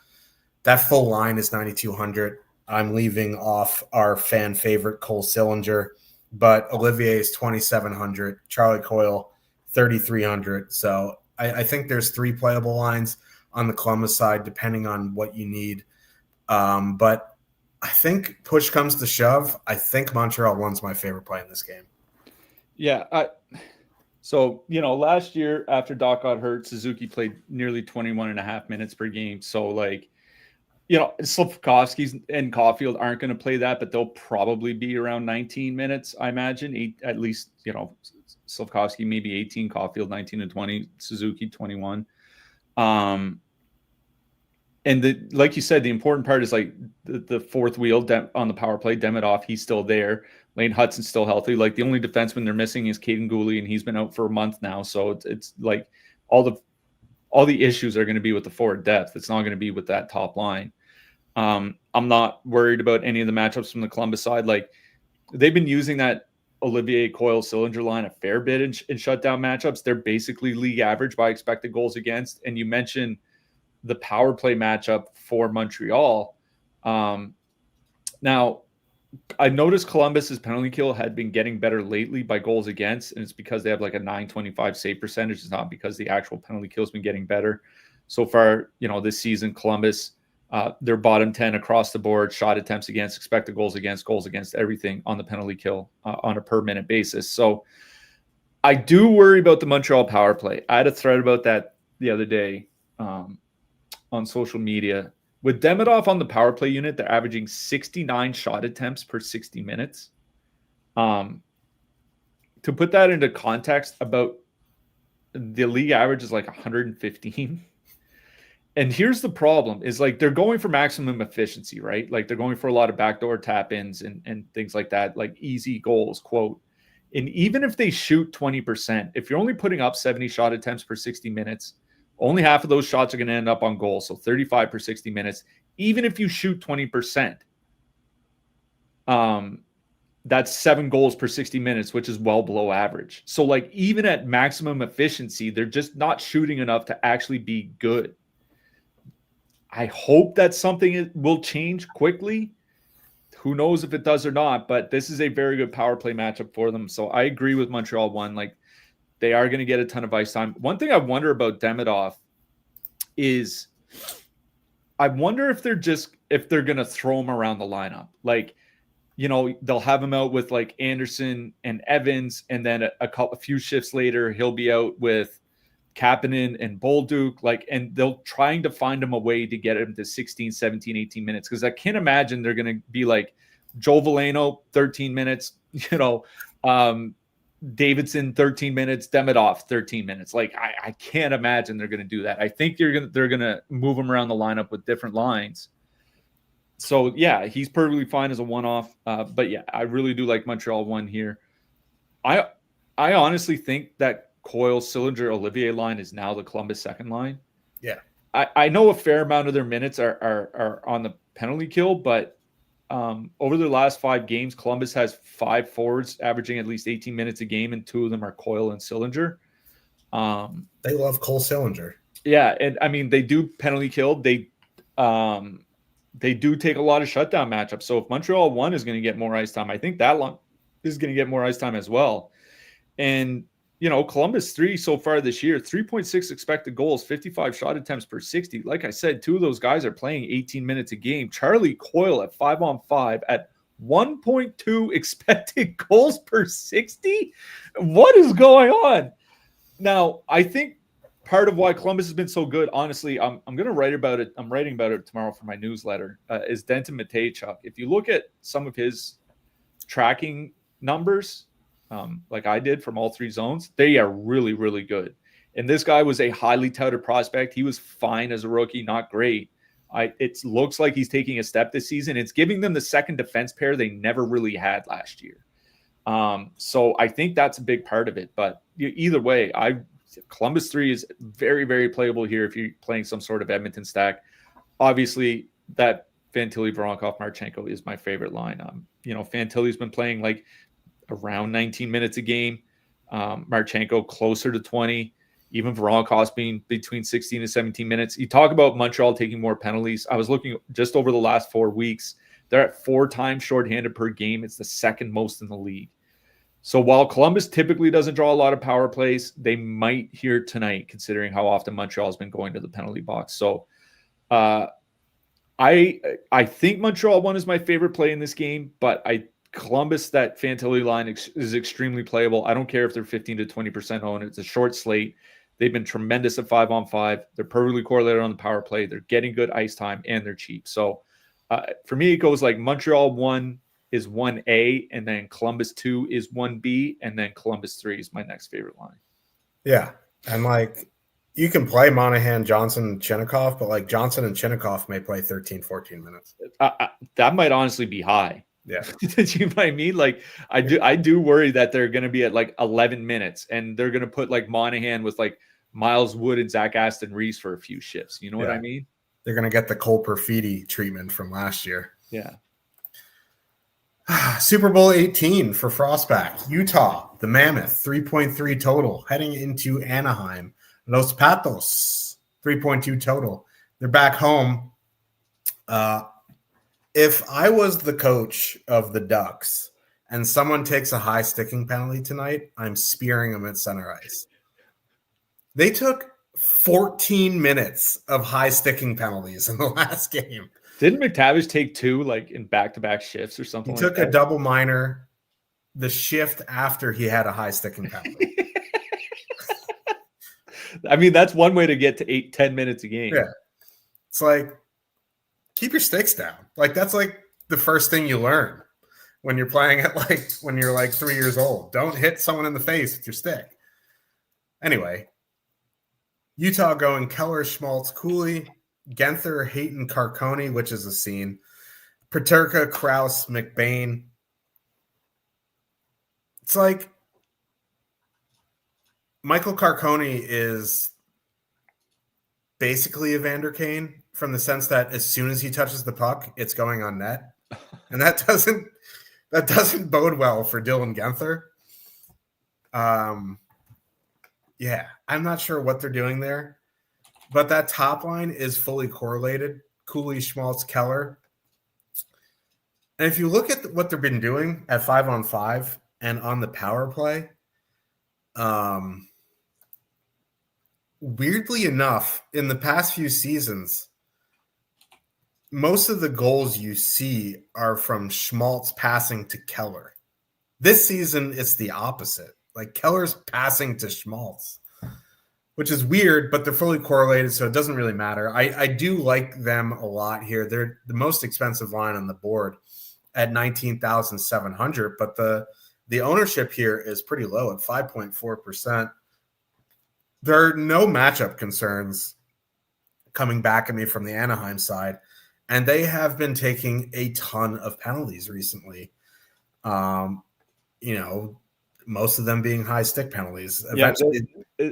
that full line is 9,200. I'm leaving off our fan favorite Cole Sillinger, but Olivier is 2,700. Charlie Coyle, 3,300. So I think there's 3 playable lines on the Columbus side, depending on what you need. But I think push comes to shove. I think Montreal one's my favorite play in this game. Yeah. So, last year after Doc got hurt, Suzuki played nearly 21 and a half minutes per game. So, like, Slafkovsky and Caulfield aren't going to play that, but they'll probably be around 19 minutes, I imagine. At least, Slafkovsky maybe 18, Caulfield 19 and 20, Suzuki 21. And like you said, the important part is like the fourth wheel on the power play, Demidov, he's still there. Lane Hudson's still healthy. Like, the only defenseman they're missing is Caden Gooley, and he's been out for a month now. So it's like all the issues are going to be with the forward depth. It's not going to be with that top line. I'm not worried about any of the matchups from the Columbus side. Like, they've been using that Olivier Coyle Sillinger line a fair bit in shutdown matchups. They're basically league average by expected goals against. And you mentioned the power play matchup for Montreal. Now, I noticed Columbus's penalty kill had been getting better lately by goals against, and it's because they have like a 925 save percentage. It's not because the actual penalty kill has been getting better. So far, this season, Columbus, they're bottom 10 across the board, shot attempts against, expected goals against, everything on the penalty kill on a per minute basis. So I do worry about the Montreal power play. I had a thread about that the other day on social media. With Demidov on the power play unit, they're averaging 69 shot attempts per 60 minutes. To put that into context, about the league average is like 115. And here's the problem is like they're going for maximum efficiency, right? Like they're going for a lot of backdoor tap-ins and things like that, like easy goals, quote. And even if they shoot 20%, if you're only putting up 70 shot attempts per 60 minutes, only half of those shots are going to end up on goal. So 35 per 60 minutes. Even if you shoot 20%, that's 7 goals per 60 minutes, which is well below average. So like even at maximum efficiency, they're just not shooting enough to actually be good. I hope that's something that will change quickly. Who knows if it does or not, but this is a very good power play matchup for them. So I agree with Montreal 1. Like they are going to get a ton of ice time. One thing I wonder about Demidov is I wonder if they're going to throw him around the lineup. Like, they'll have him out with like Anderson and Evans, and then a few shifts later, he'll be out with Kapanen and Bolduc, and they'll trying to find him a way to get him to 16, 17, 18 minutes. Because I can't imagine they're going to be like Joe Veleno, 13 minutes, Davidson, 13 minutes, Demidov, 13 minutes. Like, I can't imagine they're going to do that. I think they're going to move him around the lineup with different lines. So, yeah, he's perfectly fine as a one-off. But, yeah, I really do like Montreal 1 here. I honestly think that Coyle, Sillinger, Olivier line is now the Columbus second line. Yeah. I know a fair amount of their minutes are on the penalty kill, but over their last 5 games, Columbus has 5 forwards averaging at least 18 minutes a game, and 2 of them are Coyle and Sillinger. They love Cole Sillinger. Yeah, and I mean they do penalty kill. They do take a lot of shutdown matchups. So if Montreal 1 is going to get more ice time, I think that one is going to get more ice time as well. And Columbus 3 so far this year, 3.6 expected goals, 55 shot attempts per 60. Like I said, 2 of those guys are playing 18 minutes a game. Charlie Coyle at 5-on-5 at 1.2 expected goals per 60. What is going on? Now, I think part of why Columbus has been so good, honestly, I'm going to write about it. I'm writing about it tomorrow for my newsletter, is Denton Mateychuk. If you look at some of his tracking numbers, like I did from all 3 zones, they are really, really good. And this guy was a highly touted prospect. He was fine as a rookie, not great. It looks like he's taking a step this season. It's giving them the second defense pair they never really had last year. So I think that's a big part of it. But either way, Columbus 3 is very, very playable here if you're playing some sort of Edmonton stack. Obviously, that Fantilli, Voronkov, Marchenko is my favorite line. Fantilli's been playing like around 19 minutes a game. Marchenko closer to 20. Even Veronkov's being between 16 and 17 minutes. You talk about Montreal taking more penalties. I was looking just over the last 4 weeks. They're at 4 times shorthanded per game. It's the second most in the league. So while Columbus typically doesn't draw a lot of power plays, they might here tonight, considering how often Montreal's been going to the penalty box. So I think Montreal 1 is my favorite play in this game, but Columbus, that Fantilli line is extremely playable. I don't care if they're 15 to 20% owned. It's a short slate. They've been tremendous at 5-on-5. They're perfectly correlated on the power play. They're getting good ice time, and they're cheap. So for me, it goes like Montreal 1 is 1A, and then Columbus 2 is 1B, and then Columbus 3 is my next favorite line. Yeah, and like you can play Monahan, Johnson, Chinnikov, but like Johnson and Chinnikov may play 13, 14 minutes. That might honestly be high. Yeah. You know what I mean? Like I do worry that they're going to be at like 11 minutes, and they're going to put like Monahan with like Miles Wood and Zach Aston Reese for a few shifts. You know what I mean? They're going to get the Cole Perfidi treatment from last year. Yeah. Super Bowl 18 for Frostback. Utah, the Mammoth, 3.3 total. Heading into Anaheim. Los Patos, 3.2 total. They're back home. If I was the coach of the Ducks and someone takes a high sticking penalty tonight, I'm spearing them at center ice. They took 14 minutes of high sticking penalties in the last game. Didn't McTavish take 2 like in back-to-back shifts or something He like took that? a double minor the shift after he had a high sticking penalty. I mean, that's one way to get to 8-10 minutes a game. Yeah. It's like, keep your sticks down. Like, that's like the first thing you learn when you're playing at when you're like 3 years old. Don't hit someone in the face with your stick. Anyway, Utah going Keller, Schmaltz, Cooley, Genther, Hayton, Carconi, which is a scene. Paterka, Krause, McBain. It's like Michael Carconi is basically Evander Kane from the sense that as soon as he touches the puck, it's going on net. And that doesn't bode well for Dylan Genther. Yeah, I'm not sure what they're doing there, but that top line is fully correlated. Cooley, Schmaltz, Keller. And if you look at what they've been doing at 5-on-5 and on the power play, weirdly enough, in the past few seasons, most of the goals you see are from Schmaltz passing to Keller. This season, it's the opposite. Like, Keller's passing to Schmaltz, which is weird, but they're fully correlated, so it doesn't really matter. I do like them a lot here. They're the most expensive line on the board at 19,700, but the ownership here is pretty low at 5.4%. There are no matchup concerns coming back at me from the Anaheim side, and they have been taking a ton of penalties recently. Most of them being high stick penalties. Eventually,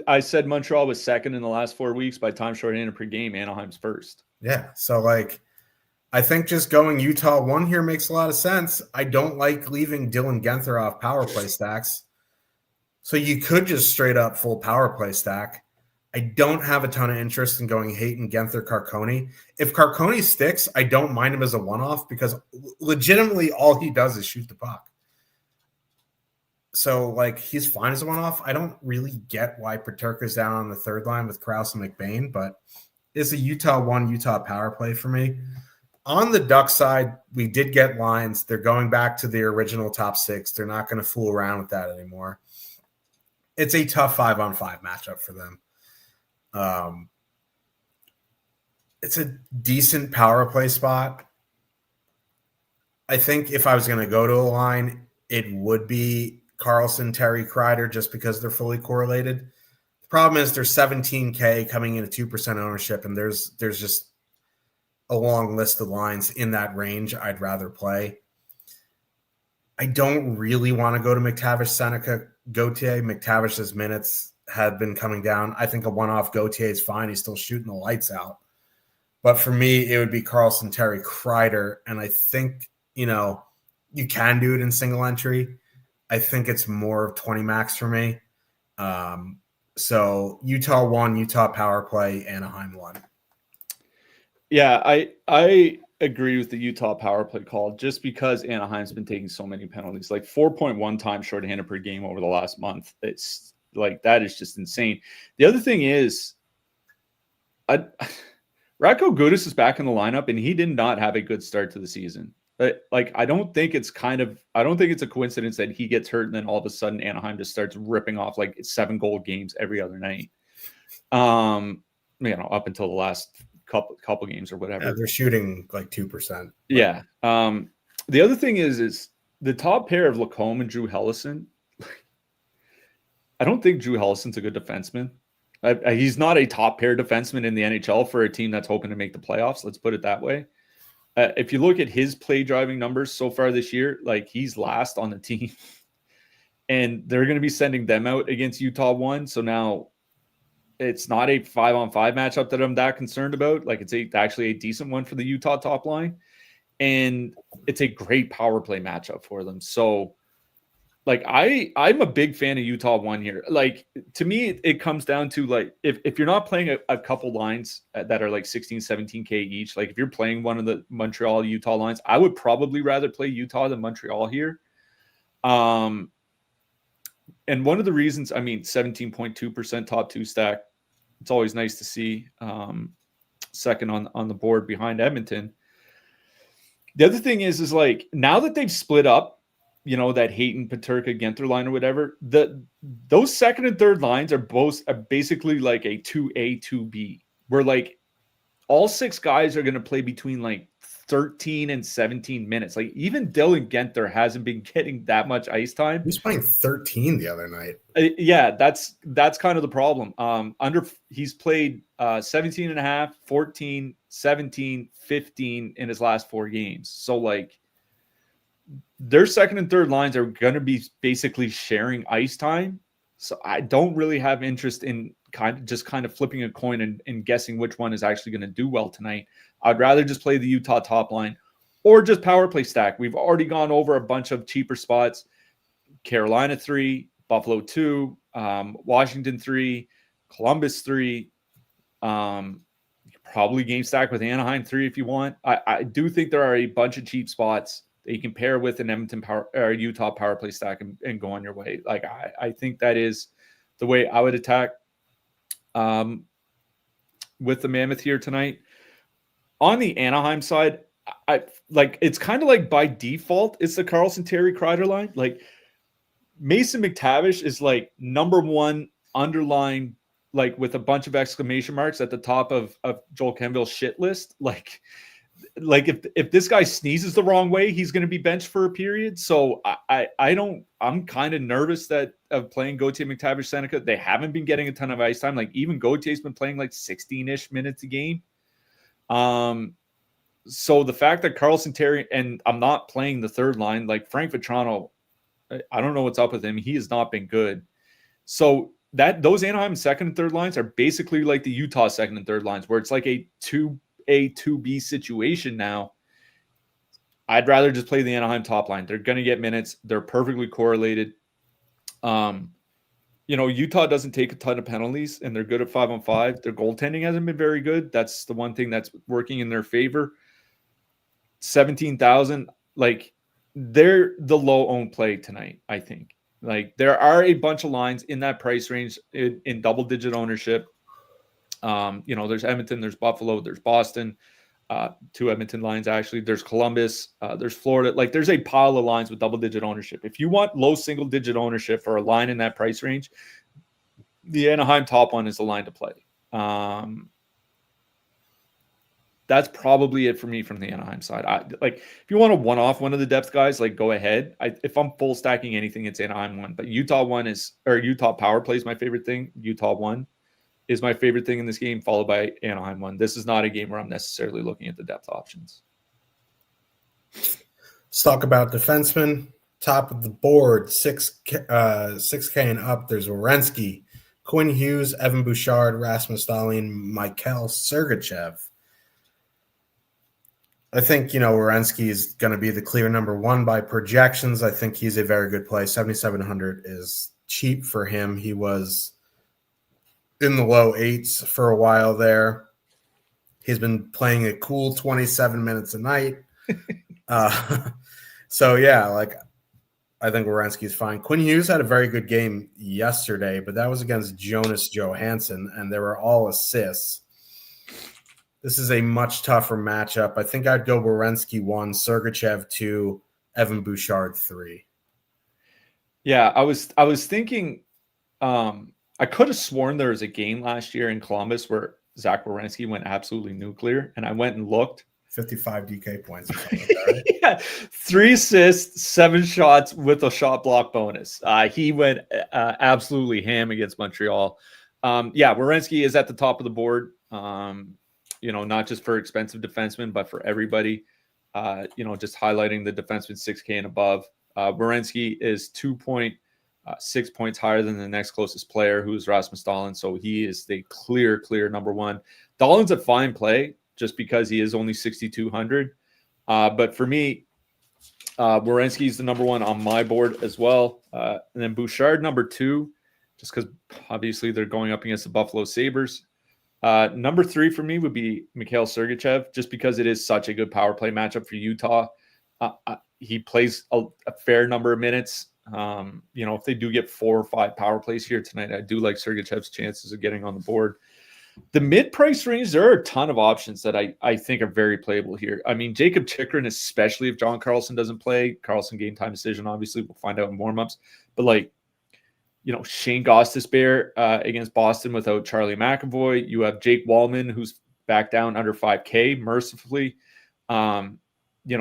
I said Montreal was second in the last 4 weeks by time shorthanded per game. Anaheim's first. Yeah, so I think just going Utah 1 here makes a lot of sense. I don't like leaving Dylan Genther off power play stacks. So you could just straight up full power play stack. I don't have a ton of interest in going Hayton, Genther, Carconi. If Carconi sticks, I don't mind him as a one-off because legitimately all he does is shoot the puck. So, he's fine as a one-off. I don't really get why Paterka's down on the third line with Krause and McBain, but it's a Utah 1, Utah power play for me. On the Duck side, we did get lines. They're going back to the original top 6. They're not going to fool around with that anymore. It's a tough 5-on-5 matchup for them. It's a decent power play spot. I think if I was going to go to a line, it would be Carlson, Terry, Kreider, just because they're fully correlated. The problem is there's 17K coming in at 2% ownership, and there's just a long list of lines in that range I'd rather play. I don't really want to go to McTavish, Seneca, Gauthier. McTavish's minutes had been coming down. I think a one-off Gauthier is fine. He's still shooting the lights out. But for me, it would be Carlson, Terry, Kreider, and I think, you can do it in single entry. I think it's more of 20 max for me. So Utah 1, Utah power play, Anaheim 1. Yeah, I agree with the Utah power play call just because Anaheim's been taking so many penalties, like 4.1 times shorthanded per game over the last month. It's that is just insane. The other thing is, Radko Gudas is back in the lineup, and he did not have a good start to the season. I don't think it's a coincidence that he gets hurt and then all of a sudden Anaheim just starts ripping off 7-goal games every other night. Up until the last couple games or whatever. Yeah, they're shooting 2%. Yeah. The other thing is the top pair of Lacombe and Drew Hellison. I don't think Drew Hellison's a good defenseman. He's not a top pair defenseman in the NHL for a team that's hoping to make the playoffs. Let's put it that way. If you look at his play driving numbers so far this year, he's last on the team. And they're going to be sending them out against Utah 1. So now it's not a 5-on-5 matchup that I'm that concerned about. It's actually a decent one for the Utah top line. And it's a great power play matchup for them. So, like I'm a big fan of Utah 1 here. Like, to me, it comes down to, like, if you're not playing a couple lines that are like 16, 17K each, like if you're playing one of the Montreal Utah lines, I would probably rather play Utah than Montreal here. And one of the reasons, I mean, 17.2% top two stack, it's always nice to see. Second on the board behind Edmonton. The other thing is like, now that they've split up, you know, that Hayton, Peterka, Genther line or whatever, those second and third lines are basically like a 2A, 2B, where like all six guys are going to play between like 13 and 17 minutes. Like, even Dylan Genther hasn't been getting that much ice time. He was playing 13 the other night. Yeah, that's kind of the problem. He's played 17 and a half, 14, 17, 15 in his last 4 games. So like, their second and third lines are going to be basically sharing ice time. So I don't really have interest in kind of flipping a coin and guessing which one is actually going to do well tonight. I'd rather just play the Utah top line or just power play stack. We've already gone over a bunch of cheaper spots. Carolina 3, Buffalo 2, Washington 3, Columbus 3, probably game stack with Anaheim 3 if you want. I do think there are a bunch of cheap spots that you can pair with an Edmonton or Utah power play stack and go on your way. Like, I think that is the way I would attack with the Mammoth here tonight. On the Anaheim side, I like, it's kind of like by default, it's the Carlson Terry Kreider line. Like, Mason McTavish is like number one underlined, like with a bunch of exclamation marks at the top of Joel Kenville's shit list. Like if this guy sneezes the wrong way, he's going to be benched for a period. So I'm kind of nervous of playing Gauthier, McTavish, Seneca. They haven't been getting a ton of ice time. Like, even Gautier's been playing like 16-ish minutes a game. So the fact that Carlson Terry, and I'm not playing the third line, like Frank Vetrano, I don't know what's up with him. He has not been good. So those Anaheim second and third lines are basically like the Utah second and third lines, where it's like a 2A, 2B situation now. I'd rather just play the Anaheim top line. They're going to get minutes. They're perfectly correlated. You know, Utah doesn't take a ton of penalties, and they're good at 5-on-5. Their goaltending hasn't been very good. That's the one thing that's working in their favor. 17,000, like, they're the low-owned play tonight, I think. Like, there are a bunch of lines in that price range in double-digit ownership. You know, there's Edmonton, there's Buffalo, there's Boston, 2 Edmonton lines, actually. There's Columbus, there's Florida. Like, there's a pile of lines with double-digit ownership. If you want low single-digit ownership for a line in that price range, the Anaheim top one is the line to play. That's probably it for me from the Anaheim side. Like, if you want to one-off one of the depth guys, like, go ahead. If I'm full stacking anything, it's Anaheim 1. But Utah power play is my favorite thing. Utah 1 is my favorite thing in this game, followed by Anaheim 1. This is not a game where I'm necessarily looking at the depth options. Let's talk about defensemen. Top of the board, 6K and up. There's Werenski, Quinn Hughes, Evan Bouchard, Rasmus Dahlin, Mikhail Sergachev. I think, you know, Werenski is going to be the clear number 1 by projections. I think he's a very good play. 7,700 is cheap for him. He was in the low 8s for a while there. He's been playing a cool 27 minutes a night. So, yeah, like, I think Werenski is fine. Quinn Hughes had a very good game yesterday, but that was against Jonas Johansson, and they were all assists. This is a much tougher matchup. I think I'd go Werenski 1, Sergachev 2, Evan Bouchard 3. Yeah, I was thinking, I could have sworn there was a game last year in Columbus where Zach Werenski went absolutely nuclear, and I went and looked. 55 DK points or something like that, right? Yeah, 3 assists, 7 shots with a shot block bonus. He went absolutely ham against Montreal. Yeah, Werenski is at the top of the board. You know, not just for expensive defensemen, but for everybody. You know, just highlighting the defenseman 6K and above. Werenski is 2.6 points higher than the next closest player, who is Rasmus Dahlin. So he is the clear number 1. Dahlin's a fine play just because he is only 6,200. But for me, Werenski's the number one on my board as well. And then Bouchard, number two, just because obviously they're going up against the Buffalo Sabres. Number three for me would be Mikhail Sergachev, just because it is such a good power play matchup for Utah. He plays a fair number of minutes. If they do get 4 or 5 power plays here tonight, I do like Sergachev's chances of getting on the board. The mid-price range, there are a ton of options that I think are very playable here. I mean, Jacob Chikrin, especially if John Carlson doesn't play. Carlson game time decision, obviously. We'll find out in warm-ups. But, Shane Gostisbehere against Boston without Charlie McAvoy. You have Jake Wallman, who's back down under 5K, mercifully.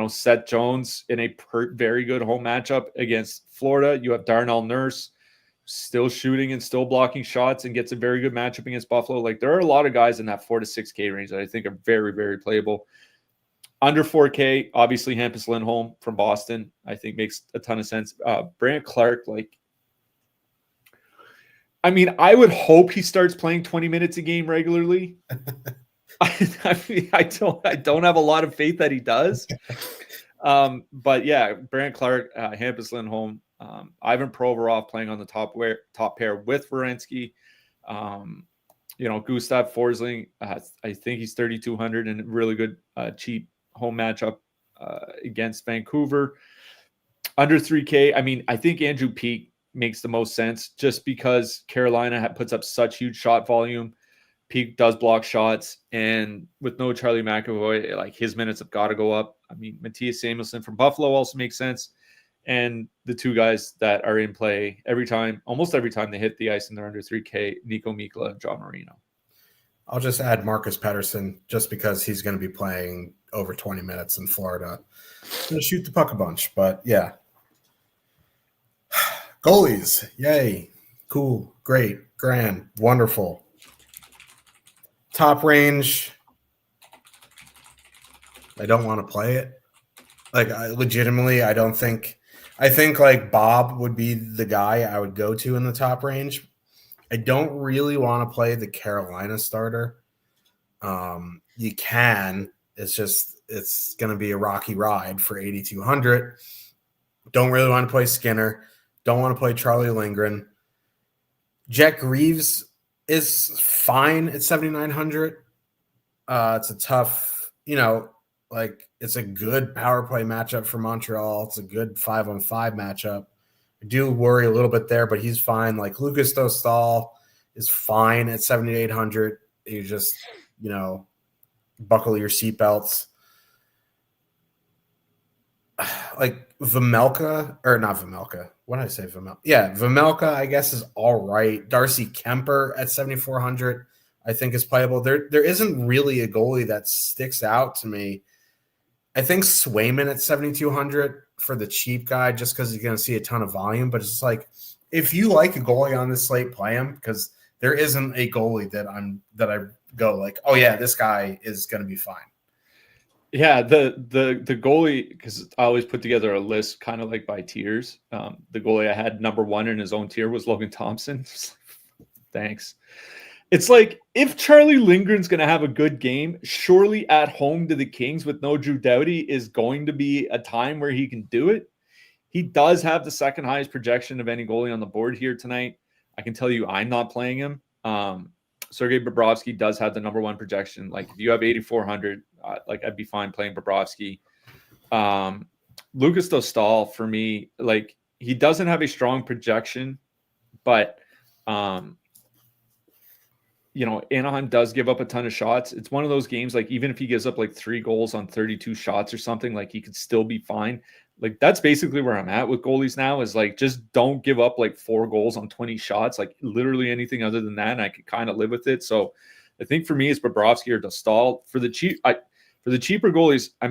Seth Jones in a very good home matchup against Florida. You have Darnell Nurse still shooting and still blocking shots and gets a very good matchup against Buffalo. Like, there are a lot of guys in that 4 to 6K range that I think are very, very playable. Under 4K, obviously Hampus Lindholm from Boston, I think makes a ton of sense. Brant Clark, I would hope he starts playing 20 minutes a game regularly. I don't have a lot of faith that he does. But yeah, Brant Clark, Hampus Lindholm, Ivan Provorov playing on the top pair with Werenski. Gustav Forsling, I think he's 3,200 and really good cheap home matchup against Vancouver. Under 3K, I think Andrew Peeke makes the most sense just because Carolina puts up such huge shot volume. Peeke does block shots, and with no Charlie McAvoy, his minutes have got to go up. Matthias Samuelsson from Buffalo also makes sense. And the two guys that are in play almost every time they hit the ice and they're under 3K, Nico Mikla and John Marino. I'll just add Marcus Pettersson just because he's going to be playing over 20 minutes in Florida. Going to shoot the puck a bunch, but yeah. Goalies, yay. Cool, great, grand, wonderful. Top range, I don't want to play it. Legitimately, I think Bob would be the guy I would go to in the top range. I don't really want to play the Carolina starter. You can. It's going to be a rocky ride for 8,200. Don't really want to play Skinner. Don't want to play Charlie Lindgren. Jack Greaves is fine at 7,900. It's a tough, it's a good power play matchup for Montreal. It's a good 5-on-5 matchup. I do worry a little bit there, but he's fine. Lucas Dostal is fine at 7,800. You just, buckle your seatbelts. Vejmelka, or not Vejmelka. What did I say? Vejmelka. Yeah, Vejmelka, I guess, is all right. Darcy Kemper at 7,400, I think, is playable. There isn't really a goalie that sticks out to me. I think Swayman at 7,200 for the cheap guy, just because he's going to see a ton of volume. But it's if you like a goalie on this slate, play him, because there isn't a goalie that I go oh yeah, this guy is going to be fine. Yeah, the goalie, because I always put together a list kind of by tiers. The goalie I had number one in his own tier was Logan Thompson. Thanks. It's if Charlie Lindgren's going to have a good game, surely at home to the Kings with no Drew Doughty is going to be a time where he can do it. He does have the second highest projection of any goalie on the board here tonight. I can tell you I'm not playing him. Sergei Bobrovsky does have the number one projection. If you have 8,400, I'd be fine playing Bobrovsky. Lucas Dostal, for me, he doesn't have a strong projection, but Anaheim does give up a ton of shots. It's one of those games, even if he gives up 3 goals on 32 shots or something, he could still be fine. That's basically where I'm at with goalies now is just don't give up 4 goals on 20 shots, literally anything other than that. And I could kind of live with it. So I think for me it's Bobrovsky or Dostal. For the cheaper goalies, I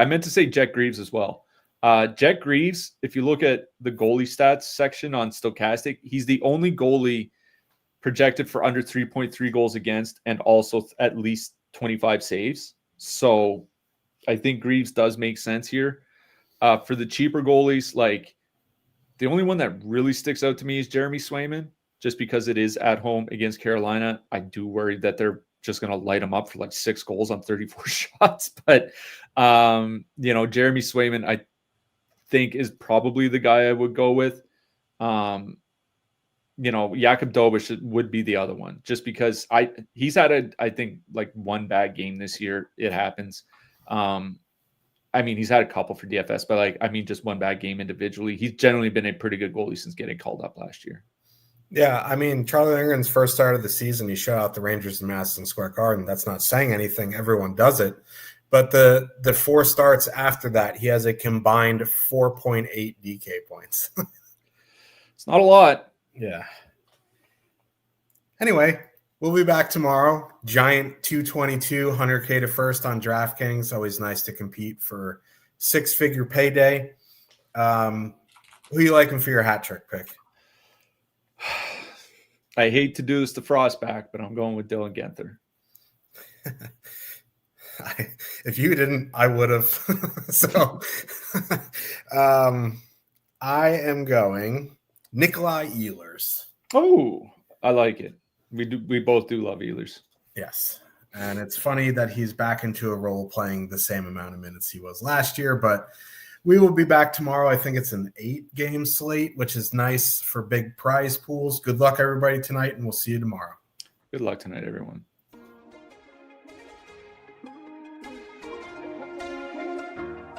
meant to say Jet Greaves as well. Jet Greaves, if you look at the goalie stats section on Stokastic, he's the only goalie projected for under 3.3 goals against and also at least 25 saves. So I think Greaves does make sense here. For the cheaper goalies, the only one that really sticks out to me is Jeremy Swayman, just because it is at home against Carolina. I do worry that they're just going to light him up for like 6 goals on 34 shots. But, Jeremy Swayman, I think, is probably the guy I would go with. Jakub Dobeš would be the other one, just because he's had I think like one bad game this year. It happens. He's had a couple for DFS, but just one bad game individually. He's generally been a pretty good goalie since getting called up last year. Yeah, Charlie Lindgren's first start of the season, he shut out the Rangers in Madison Square Garden. That's not saying anything. Everyone does it. But the 4 starts after that, he has a combined 4.8 DK points. It's not a lot. Yeah. Anyway, we'll be back tomorrow. Giant 222, 100K to first on DraftKings. Always nice to compete for 6-figure payday. Who are you liking for your hat trick pick? I hate to do this to Frostback, but I'm going with Dylan Guenther. If you didn't, I would have. So I am going Nikolai Ehlers. Oh, I like it. We both do love Ehlers. Yes. And it's funny that he's back into a role playing the same amount of minutes he was last year, but we will be back tomorrow. I think it's an 8-game slate, which is nice for big prize pools. Good luck, everybody, tonight, and we'll see you tomorrow. Good luck tonight, everyone.